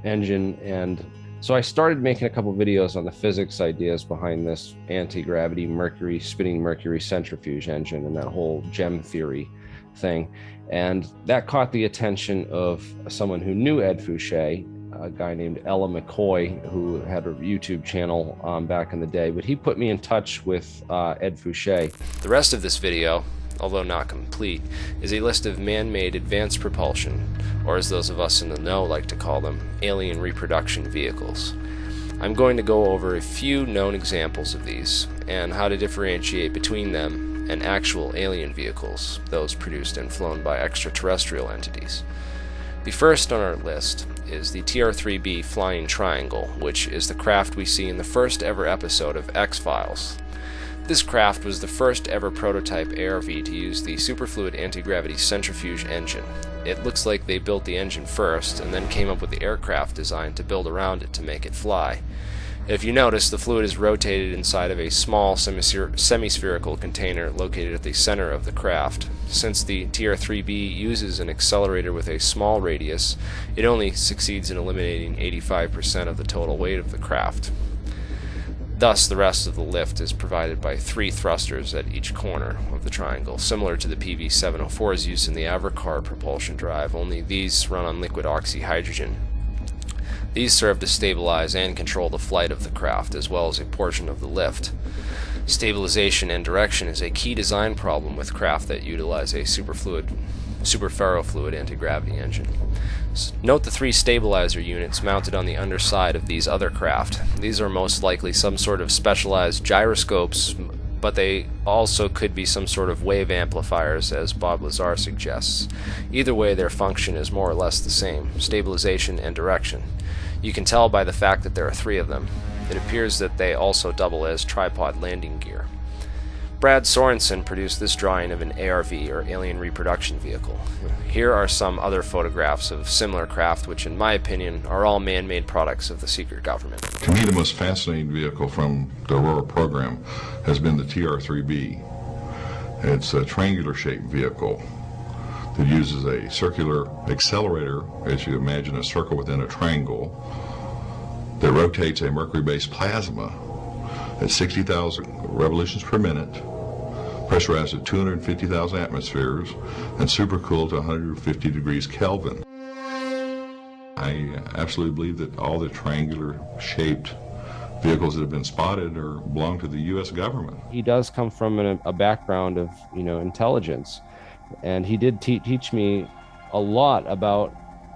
engine. And so I started making a couple videos on the physics ideas behind this anti-gravity spinning mercury centrifuge engine and that whole gem theory thing. And that caught the attention of someone who knew Ed Fouché, a guy named Ella McCoy, who had a YouTube channel back in the day, but he put me in touch with Ed Fouché. The rest of this video, although not complete, is a list of man-made advanced propulsion, or as those of us in the know like to call them, alien reproduction vehicles. I'm going to go over a few known examples of these, and how to differentiate between them and actual alien vehicles, those produced and flown by extraterrestrial entities. The first on our list is the Tr3b Flying Triangle, which is the craft we see in the first ever episode of X-Files. This craft was the first ever prototype ARV to use the superfluid anti-gravity centrifuge engine. It looks like they built the engine first and then came up with the aircraft design to build around it to make it fly. If you notice, the fluid is rotated inside of a small semi-spherical container located at the center of the craft. Since the Tr3b uses an accelerator with a small radius, it only succeeds in eliminating 85% of the total weight of the craft. Thus, the rest of the lift is provided by 3 thrusters at each corner of the triangle, similar to the PV-704's use in the Avrocar propulsion drive, only these run on liquid oxyhydrogen. These serve to stabilize and control the flight of the craft, as well as a portion of the lift. Stabilization and direction is a key design problem with craft that utilize a superferrofluid anti-gravity engine. Note the 3 stabilizer units mounted on the underside of these other craft. These are most likely some sort of specialized gyroscopes, but they also could be some sort of wave amplifiers, as Bob Lazar suggests. Either way, their function is more or less the same: stabilization and direction. You can tell by the fact that there are 3 of them. It appears that they also double as tripod landing gear. Brad Sorensen produced this drawing of an ARV, or alien reproduction vehicle. Here are some other photographs of similar craft, which in my opinion are all man-made products of the secret government. To me, the most fascinating vehicle from the Aurora program has been the Tr3b. It's a triangular-shaped vehicle that uses a circular accelerator, as you imagine a circle within a triangle, that rotates a mercury-based plasma at 60,000 revolutions per minute, pressurized at 250,000 atmospheres, and supercooled to 150 degrees Kelvin. I absolutely believe that all the triangular-shaped vehicles that have been spotted belong to the U.S. government. He does come from a background of, intelligence, and he did teach me a lot about,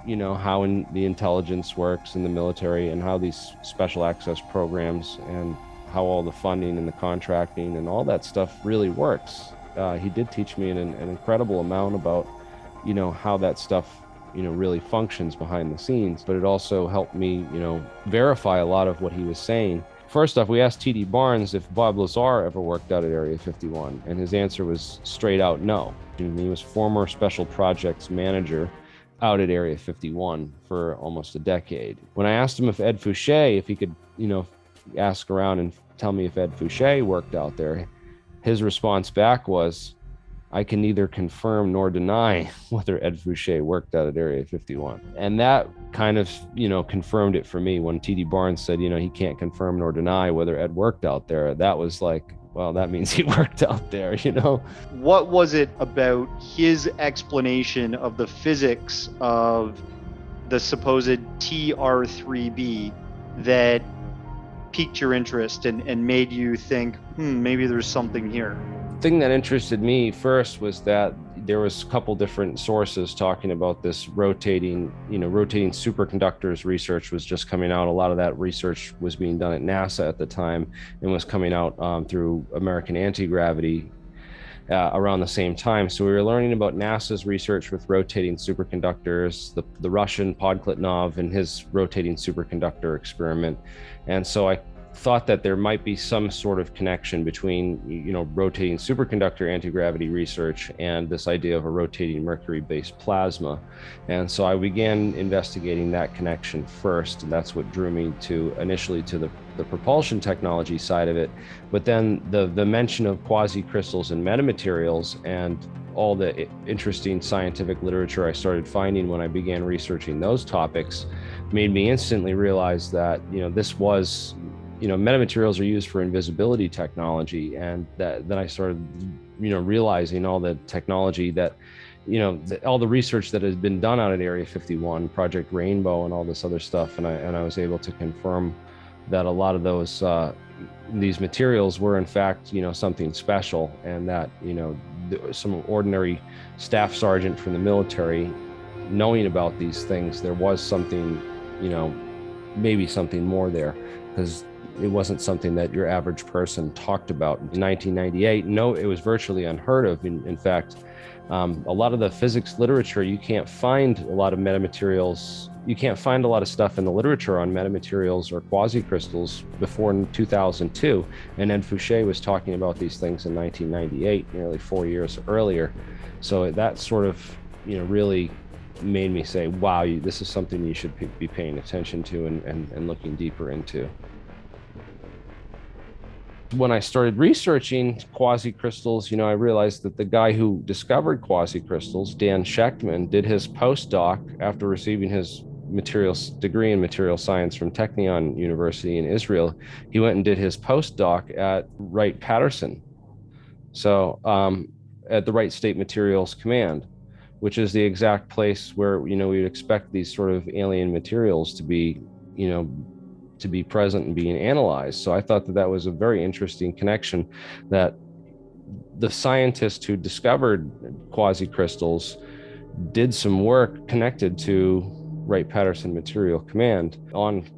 how the intelligence works in the military and how these special access programs and how all the funding and the contracting and all that stuff really works. He did teach me an incredible amount about, how that stuff, really functions behind the scenes. But it also helped me, verify a lot of what he was saying. First off, we asked T.D. Barnes if Bob Lazar ever worked out at Area 51, and his answer was straight out no. And he was former special projects manager out at Area 51 for almost a decade. When I asked him if Ed Fouché, if he could, ask around and tell me if Ed Fouché worked out there, his response back was, I can neither confirm nor deny whether Ed Fouché worked out at Area 51. And that kind of, confirmed it for me when T.D. Barnes said, he can't confirm nor deny whether Ed worked out there. That was like, well, that means he worked out there, you know? What was it about his explanation of the physics of the supposed Tr3b that piqued your interest and made you think, maybe there's something here? The thing that interested me first was that there was a couple different sources talking about this rotating superconductors. Research was just coming out. A lot of that research was being done at NASA at the time and was coming out through American Anti-Gravity around the same time. So we were learning about NASA's research with rotating superconductors, the Russian Podkletnov and his rotating superconductor experiment. And so I thought that there might be some sort of connection between, rotating superconductor anti-gravity research and this idea of a rotating mercury-based plasma. And so I began investigating that connection first, and that's what drew me initially to the propulsion technology side of it. But then the mention of quasi-crystals and metamaterials and all the interesting scientific literature I started finding when I began researching those topics made me instantly realize that, this was, metamaterials are used for invisibility technology. And then I started, realizing all the technology that, all the research that has been done out at Area 51, Project Rainbow and all this other stuff. And I was able to confirm that a lot of those, these materials were in fact, something special, and that, some ordinary staff sergeant from the military knowing about these things, there was something, maybe something more there, because it wasn't something that your average person talked about. In 1998, no, it was virtually unheard of. In fact, a lot of the physics literature, you can't find a lot of metamaterials. You can't find a lot of stuff in the literature on metamaterials or quasi-crystals before 2002. And then Fouché was talking about these things in 1998, nearly 4 years earlier. So that sort of, really made me say, wow, this is something you should be paying attention to and looking deeper into. When I started researching quasi-crystals, I realized that the guy who discovered quasi-crystals, Dan Shechtman, did his postdoc after receiving his degree in material science from Technion University in Israel. He went and did his postdoc at Wright-Patterson, so at the Wright State Materials Command, which is the exact place where we'd expect these sort of alien materials to be, to be present and being analyzed. So I thought that was a very interesting connection, that the scientist who discovered quasi-crystals did some work connected to Wright-Patterson Material Command on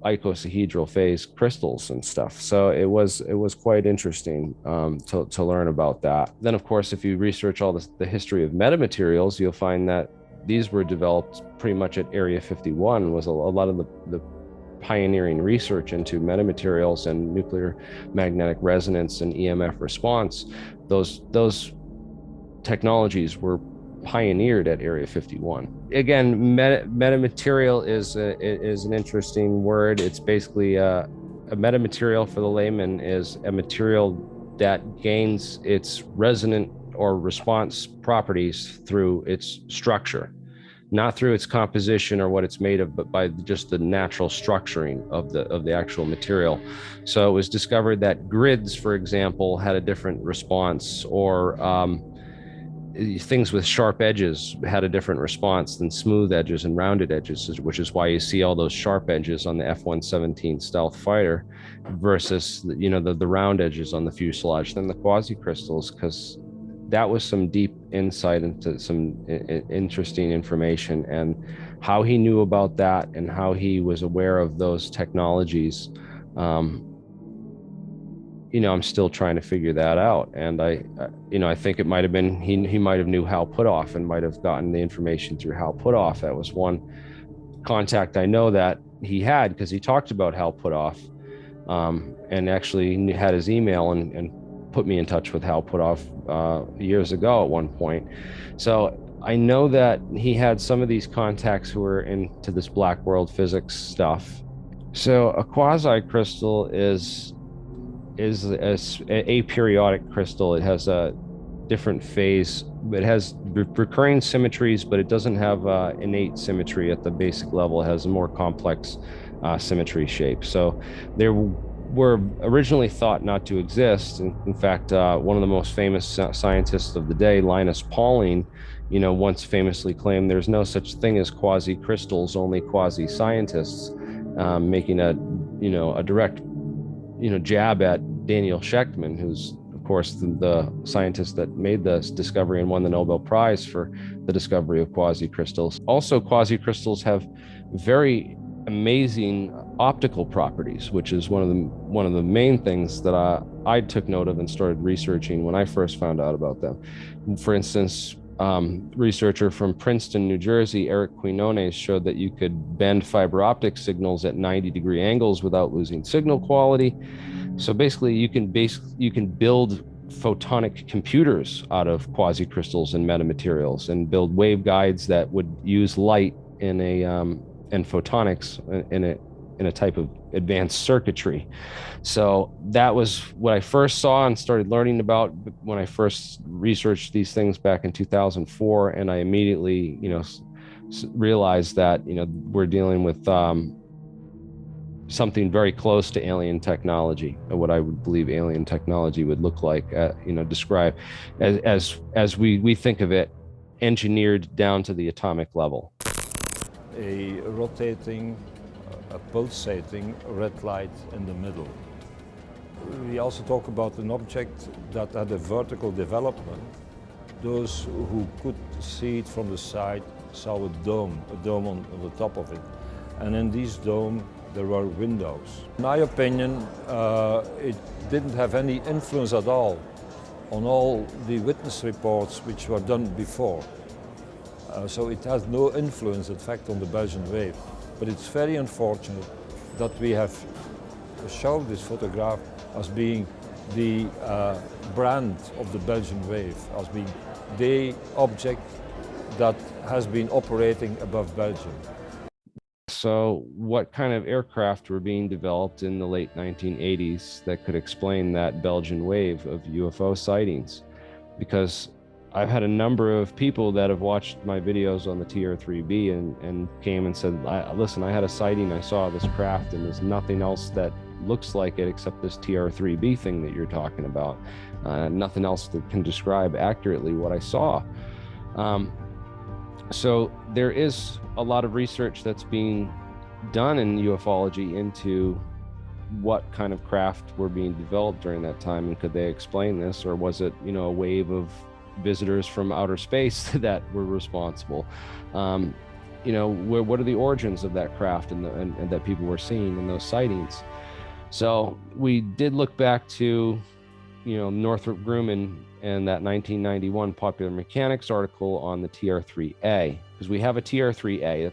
icosahedral phase crystals and stuff. So it was quite interesting to learn about that. Then, of course, if you research all the history of metamaterials, you'll find that these were developed pretty much at Area 51. Was a lot of the pioneering research into metamaterials and nuclear magnetic resonance and EMF response. Those technologies were pioneered at Area 51. Again, metamaterial is an interesting word. It's basically a metamaterial, for the layman, is a material that gains its resonant or response properties through its structure, not through its composition or what it's made of, but by just the natural structuring of the actual material. So it was discovered that grids, for example, had a different response, or things with sharp edges had a different response than smooth edges and rounded edges, which is why you see all those sharp edges on the F-117 stealth fighter versus the round edges on the fuselage. Then the quasi-crystals, because that was some deep insight into some interesting information, and how he knew about that and how he was aware of those technologies. I'm still trying to figure that out. And I think it might have been, he might have knew Hal Puthoff and might have gotten the information through Hal Puthoff. That was one contact I know that he had, because he talked about Hal Puthoff, and actually had his email and put me in touch with Hal Puthoff years ago at one point. So I know that he had some of these contacts who were into this black world physics stuff. So a quasi-crystal is a aperiodic crystal. It has a different phase. It has recurring symmetries, but it doesn't have innate symmetry at the basic level. It has a more complex symmetry shape. So were originally thought not to exist. In fact, one of the most famous scientists of the day, Linus Pauling, once famously claimed there's no such thing as quasi-crystals, only quasi-scientists, making a direct, jab at Daniel Schechtman, who's of course the scientist that made this discovery and won the Nobel Prize for the discovery of quasi-crystals. Also, quasi-crystals have very amazing optical properties, which is one of the main things that I took note of and started researching when I first found out about them. For instance, researcher from Princeton, New Jersey, Eric Quinones, showed that you could bend fiber optic signals at 90-degree angles without losing signal quality. So basically, you can build photonic computers out of quasi-crystals and metamaterials, and build waveguides that would use light in and photonics in a type of advanced circuitry. So that was what I first saw and started learning about when I first researched these things back in 2004. And I immediately, realized that, we're dealing with something very close to alien technology, or what I would believe alien technology would look like, describe as we think of it, engineered down to the atomic level. A rotating, a pulsating red light in the middle. We also talk about an object that had a vertical development. Those who could see it from the side saw a dome on the top of it. And in this dome, there were windows. In my opinion, it didn't have any influence at all on all the witness reports which were done before. So it has no influence, in fact, on the Belgian wave. But it's very unfortunate that we have shown this photograph as being the brand of the Belgian wave, as being the object that has been operating above Belgium. So what kind of aircraft were being developed in the late 1980s that could explain that Belgian wave of UFO sightings? Because I've had a number of people that have watched my videos on the Tr3b and came and said, listen, I had a sighting, I saw this craft, and there's nothing else that looks like it except this Tr3b thing that you're talking about. Nothing else that can describe accurately what I saw. So there is a lot of research that's being done in ufology into what kind of craft were being developed during that time, and could they explain this, or was it, a wave of visitors from outer space that were responsible? What are the origins of that craft and that people were seeing in those sightings? So we did look back to, Northrop Grumman and that 1991 Popular Mechanics article on the Tr3a, because we have a Tr3a.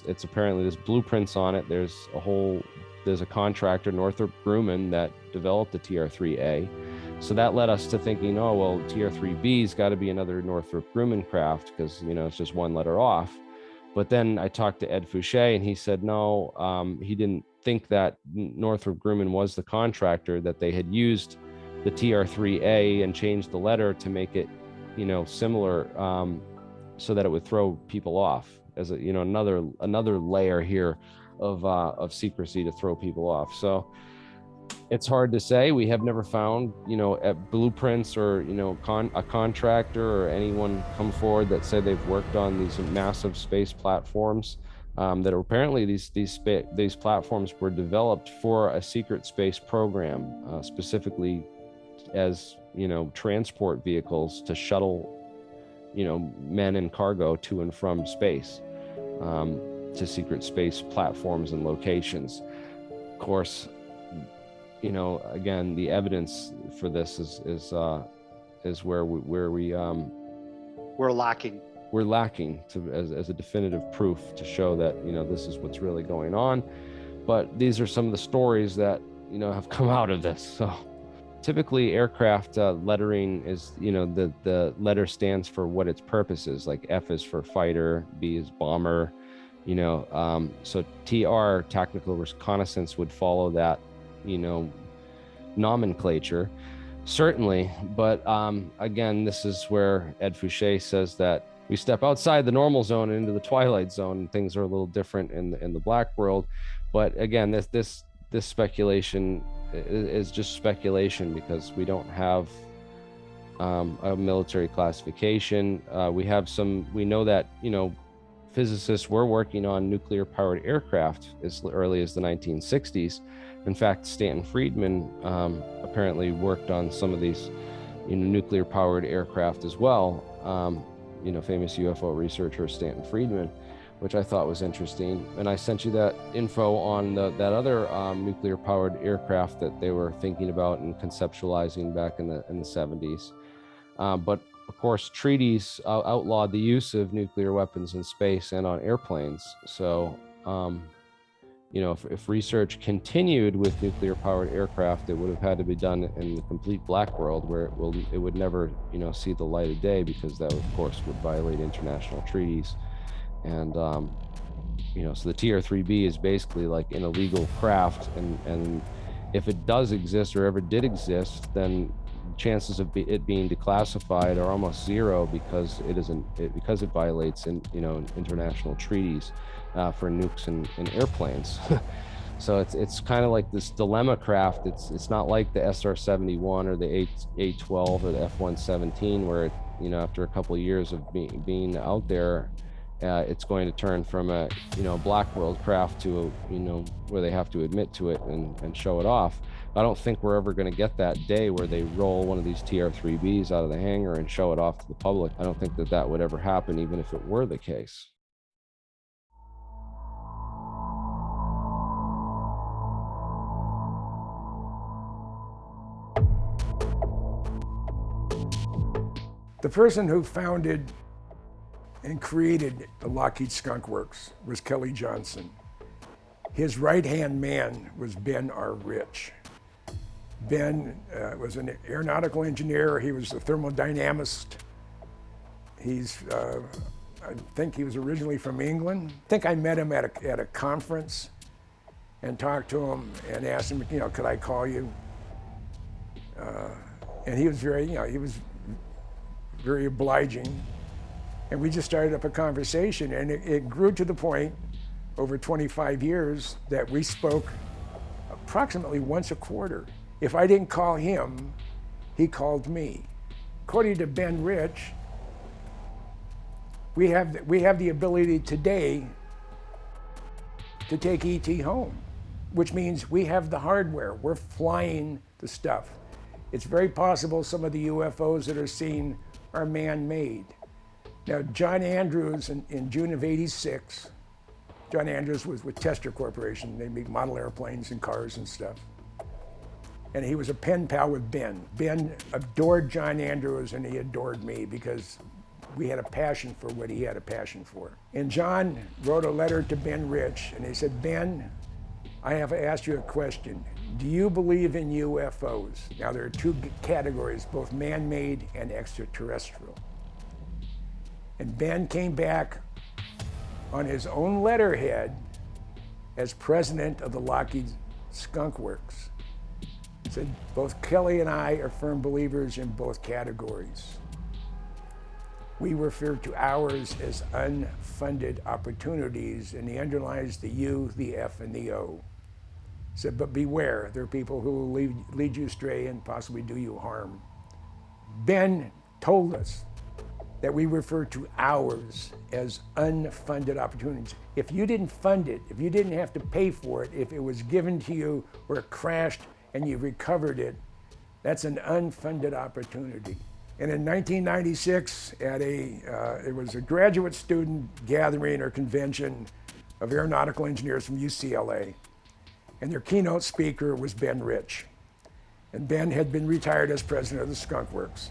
It's apparently there's blueprints on it. There's a contractor, Northrop Grumman, that developed the Tr3a. So that led us to thinking, oh, well, Tr3b's got to be another Northrop Grumman craft, because, it's just one letter off. But then I talked to Ed Fouché, and he said, no, he didn't think that Northrop Grumman was the contractor, that they had used the Tr3a and changed the letter to make it, similar, so that it would throw people off as a, another layer here of secrecy to throw people off. So it's hard to say. We have never found, at blueprints or, a contractor or anyone come forward that said they've worked on these massive space platforms. That apparently these platforms were developed for a secret space program, specifically as, transport vehicles to shuttle, men and cargo to and from space, to secret space platforms and locations. Of course, again, the evidence for this is where we're lacking. We're lacking as a definitive proof to show that, this is what's really going on. But these are some of the stories that, have come out of this. So typically aircraft lettering is, the letter stands for what its purpose is. Like F is for fighter, B is bomber, so TR, tactical reconnaissance, would follow that, nomenclature, certainly. But again, this is where Ed Fouché says that we step outside the normal zone and into the twilight zone, and things are a little different in the black world. But again, this this speculation is just speculation because we don't have a military classification. We know that, physicists were working on nuclear-powered aircraft as early as the 1960s. In fact, Stanton Friedman apparently worked on some of these, nuclear-powered aircraft as well. Famous UFO researcher Stanton Friedman, which I thought was interesting. And I sent you that info on that other nuclear-powered aircraft that they were thinking about and conceptualizing back in the 70s. But of course, treaties outlawed the use of nuclear weapons in space and on airplanes. So, if research continued with nuclear-powered aircraft, it would have had to be done in the complete black world, where it would never, see the light of day, because that, of course, would violate international treaties. And, so the Tr3b is basically like an illegal craft, and if it does exist or ever did exist, then chances of it being declassified are almost zero, because it violates international treaties for nukes and airplanes. So it's kind of like this dilemma craft. It's not like the SR-71 or the A-12 or the F-117, where after a couple of years of being out there, it's going to turn from a black world craft to where they have to admit to it and show it off. I don't think we're ever going to get that day where they roll one of these Tr3bs out of the hangar and show it off to the public. I don't think that would ever happen, even if it were the case. The person who founded and created the Lockheed Skunk Works was Kelly Johnson. His right-hand man was Ben R. Rich. Ben was an aeronautical engineer. He was a thermodynamist. I think he was originally from England. I think I met him at a conference and talked to him and asked him, could I call you? And he was very obliging. And we just started up a conversation, and it grew to the point over 25 years that we spoke approximately once a quarter. If I didn't call him, he called me. According to Ben Rich, we have the ability today to take ET home, which means we have the hardware. We're flying the stuff. It's very possible some of the UFOs that are seen are man-made. Now, John Andrews, in June of '86, John Andrews was with Tester Corporation. They make model airplanes and cars and stuff. And he was a pen pal with Ben. Ben adored John Andrews, and he adored me, because we had a passion for what he had a passion for. And John wrote a letter to Ben Rich, and he said, Ben, I have to ask you a question. Do you believe in UFOs? Now, there are two categories, both man-made and extraterrestrial. And Ben came back on his own letterhead as president of the Lockheed Skunk Works. He said, both Kelly and I are firm believers in both categories. We refer to ours as unfunded opportunities, and he underlines the U, the F, and the O. He said, but beware, there are people who will lead you astray and possibly do you harm. Ben told us that we refer to ours as unfunded opportunities. If you didn't fund it, if you didn't have to pay for it, if it was given to you or it crashed and you recovered it, that's an unfunded opportunity. And in 1996, it was a graduate student gathering or convention of aeronautical engineers from UCLA. And their keynote speaker was Ben Rich. And Ben had been retired as president of the Skunk Works.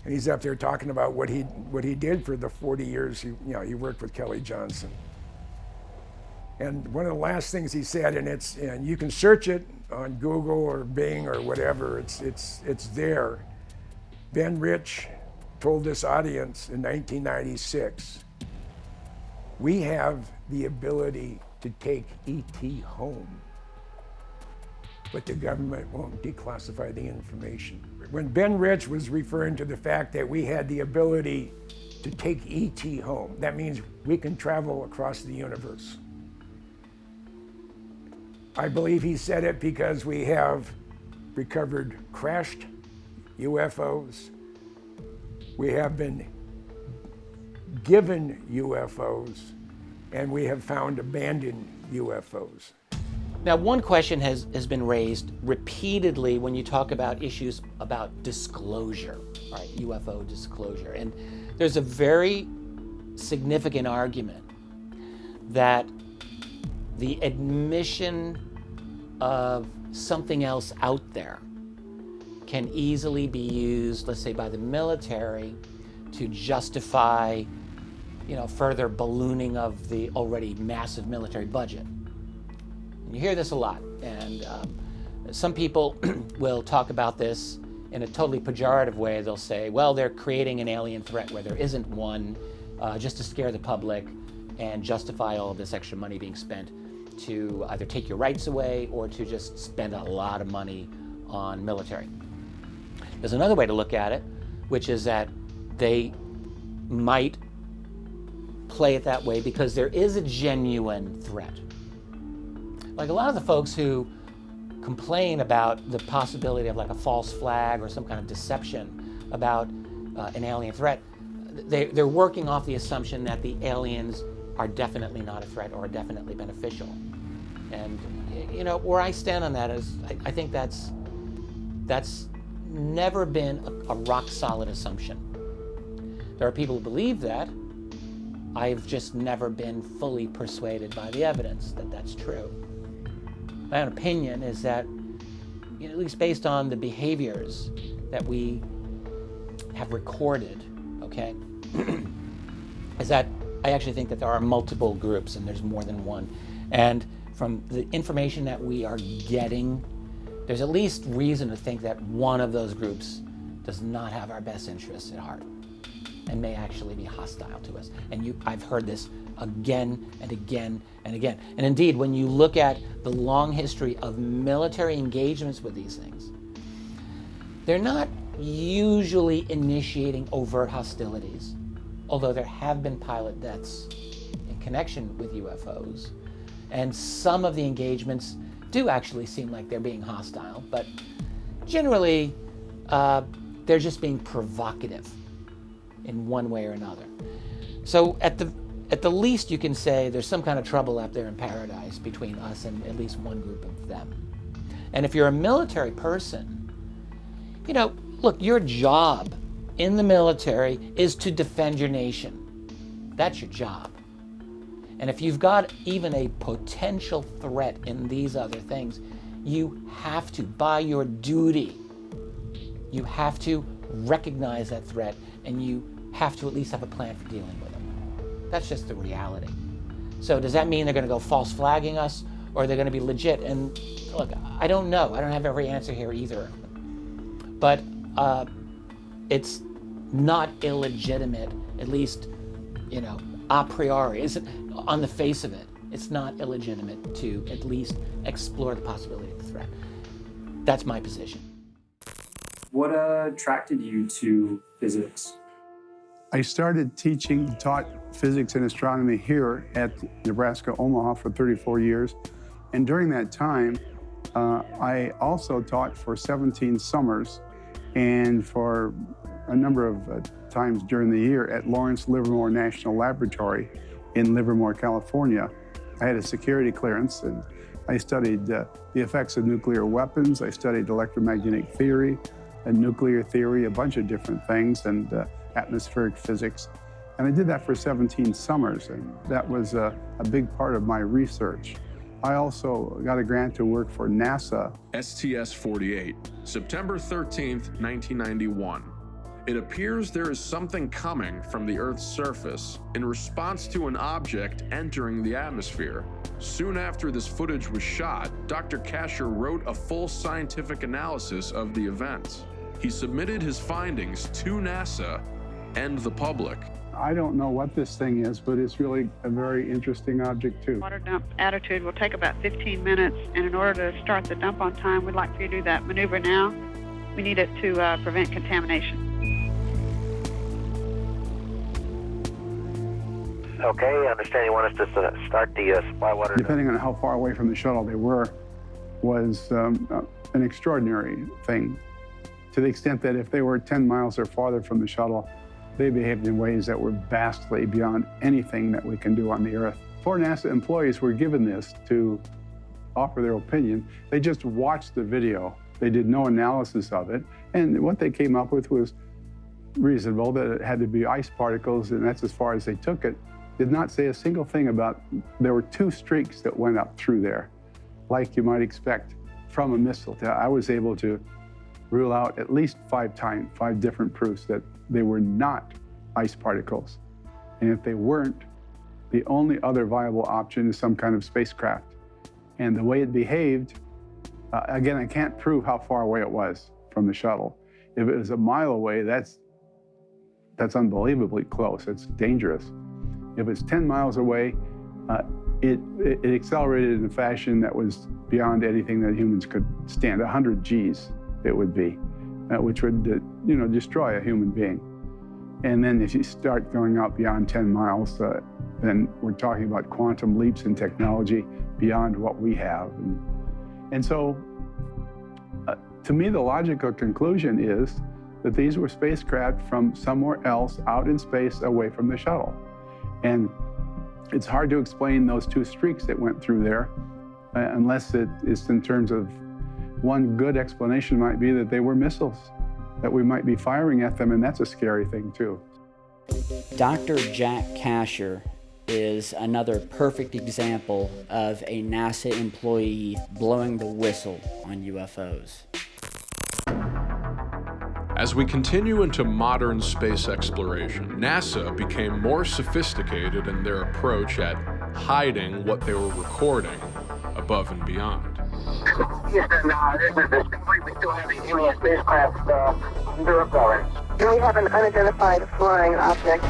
And he's up there talking about what he did for the 40 years he worked with Kelly Johnson. And one of the last things he said, and you can search it on Google or Bing or whatever, it's there. Ben Rich told this audience in 1996, we have the ability to take ET home, but the government won't declassify the information. When Ben Rich was referring to the fact that we had the ability to take ET home, that means we can travel across the universe. I believe he said it because we have recovered crashed UFOs. We have been given UFOs, and we have found abandoned UFOs. Now, one question has been raised repeatedly when you talk about issues about disclosure, right? UFO disclosure. And there's a very significant argument that the admission of something else out there can easily be used, let's say, by the military to justify, further ballooning of the already massive military budget. And you hear this a lot, and some people will talk about this in a totally pejorative way. They'll say, well, they're creating an alien threat where there isn't one, just to scare the public and justify all of this extra money being spent to either take your rights away or to just spend a lot of money on military. There's another way to look at it, which is that they might play it that way because there is a genuine threat. Like a lot of the folks who complain about the possibility of like a false flag or some kind of deception about an alien threat, they're working off the assumption that the aliens are definitely not a threat or are definitely beneficial. And where I stand on that is I think that's never been a rock solid assumption. There are people who believe that. I've just never been fully persuaded by the evidence that that's true. My own opinion is that, at least based on the behaviors that we have recorded, okay, is that I actually think that there are multiple groups and there's more than one. And from the information that we are getting, there's at least reason to think that one of those groups does not have our best interests at heart and may actually be hostile to us. And I've heard this again and again and again. And indeed, when you look at the long history of military engagements with these things, they're not usually initiating overt hostilities, although there have been pilot deaths in connection with UFOs. And some of the engagements do actually seem like they're being hostile, but generally they're just being provocative in one way or another. So at the least you can say there's some kind of trouble out there in paradise between us and at least one group of them. And if you're a military person, look, your job in the military is to defend your nation. That's your job. And if you've got even a potential threat in these other things, you have to, by your duty, you have to recognize that threat and you have to at least have a plan for dealing with it. That's just the reality. So does that mean they're going to go false flagging us or they're going to be legit? And look, I don't know. I don't have every answer here either. But it's not illegitimate, at least, a priori. On the face of it, it's not illegitimate to at least explore the possibility of a threat. That's my position. What attracted you to physics? I taught physics and astronomy here at Nebraska Omaha for 34 years. And during that time, I also taught for 17 summers and for a number of times during the year at Lawrence Livermore National Laboratory in Livermore, California. I had a security clearance and I studied the effects of nuclear weapons. I studied electromagnetic theory and nuclear theory, a bunch of different things, and atmospheric physics. And I did that for 17 summers, and that was a big part of my research. I also got a grant to work for NASA. STS-48, September 13th, 1991. It appears there is something coming from the Earth's surface in response to an object entering the atmosphere. Soon after this footage was shot, Dr. Kasher wrote a full scientific analysis of the event. He submitted his findings to NASA and the public. I don't know what this thing is, but it's really a very interesting object too. Water dump attitude will take about 15 minutes, and in order to start the dump on time, we'd like for you to do that maneuver now. We need it to prevent contamination. Okay, I understand you want us to start the supply water. Depending on how far away from the shuttle they were, was an extraordinary thing, to the extent that if they were 10 miles or farther from the shuttle, they behaved in ways that were vastly beyond anything that we can do on the Earth. 4 NASA employees were given this to offer their opinion. They just watched the video. They did no analysis of it. And what they came up with was reasonable, that it had to be ice particles, and that's as far as they took it. Did not say a single thing about, there were 2 streaks that went up through there, like you might expect from a missile. I was able to rule out at least 5 different proofs that they were not ice particles. And if they weren't, the only other viable option is some kind of spacecraft. And the way it behaved, again, I can't prove how far away it was from the shuttle. If it was a mile away, that's unbelievably close. It's dangerous. If it's 10 miles away, it accelerated in a fashion that was beyond anything that humans could stand. 100 Gs it would be, which would destroy a human being. And then if you start going out beyond 10 miles, then we're talking about quantum leaps in technology beyond what we have. And so, to me, the logical conclusion is that these were spacecraft from somewhere else out in space away from the shuttle. And it's hard to explain those 2 streaks that went through there unless it is in terms of, one good explanation might be that they were missiles, that we might be firing at them, and that's a scary thing too. Dr. Jack Kasher is another perfect example of a NASA employee blowing the whistle on UFOs. As we continue into modern space exploration, NASA became more sophisticated in their approach at hiding what they were recording above and beyond. Houston, this is Discovery. We still have the alien spacecraft under approach. We have an unidentified flying object.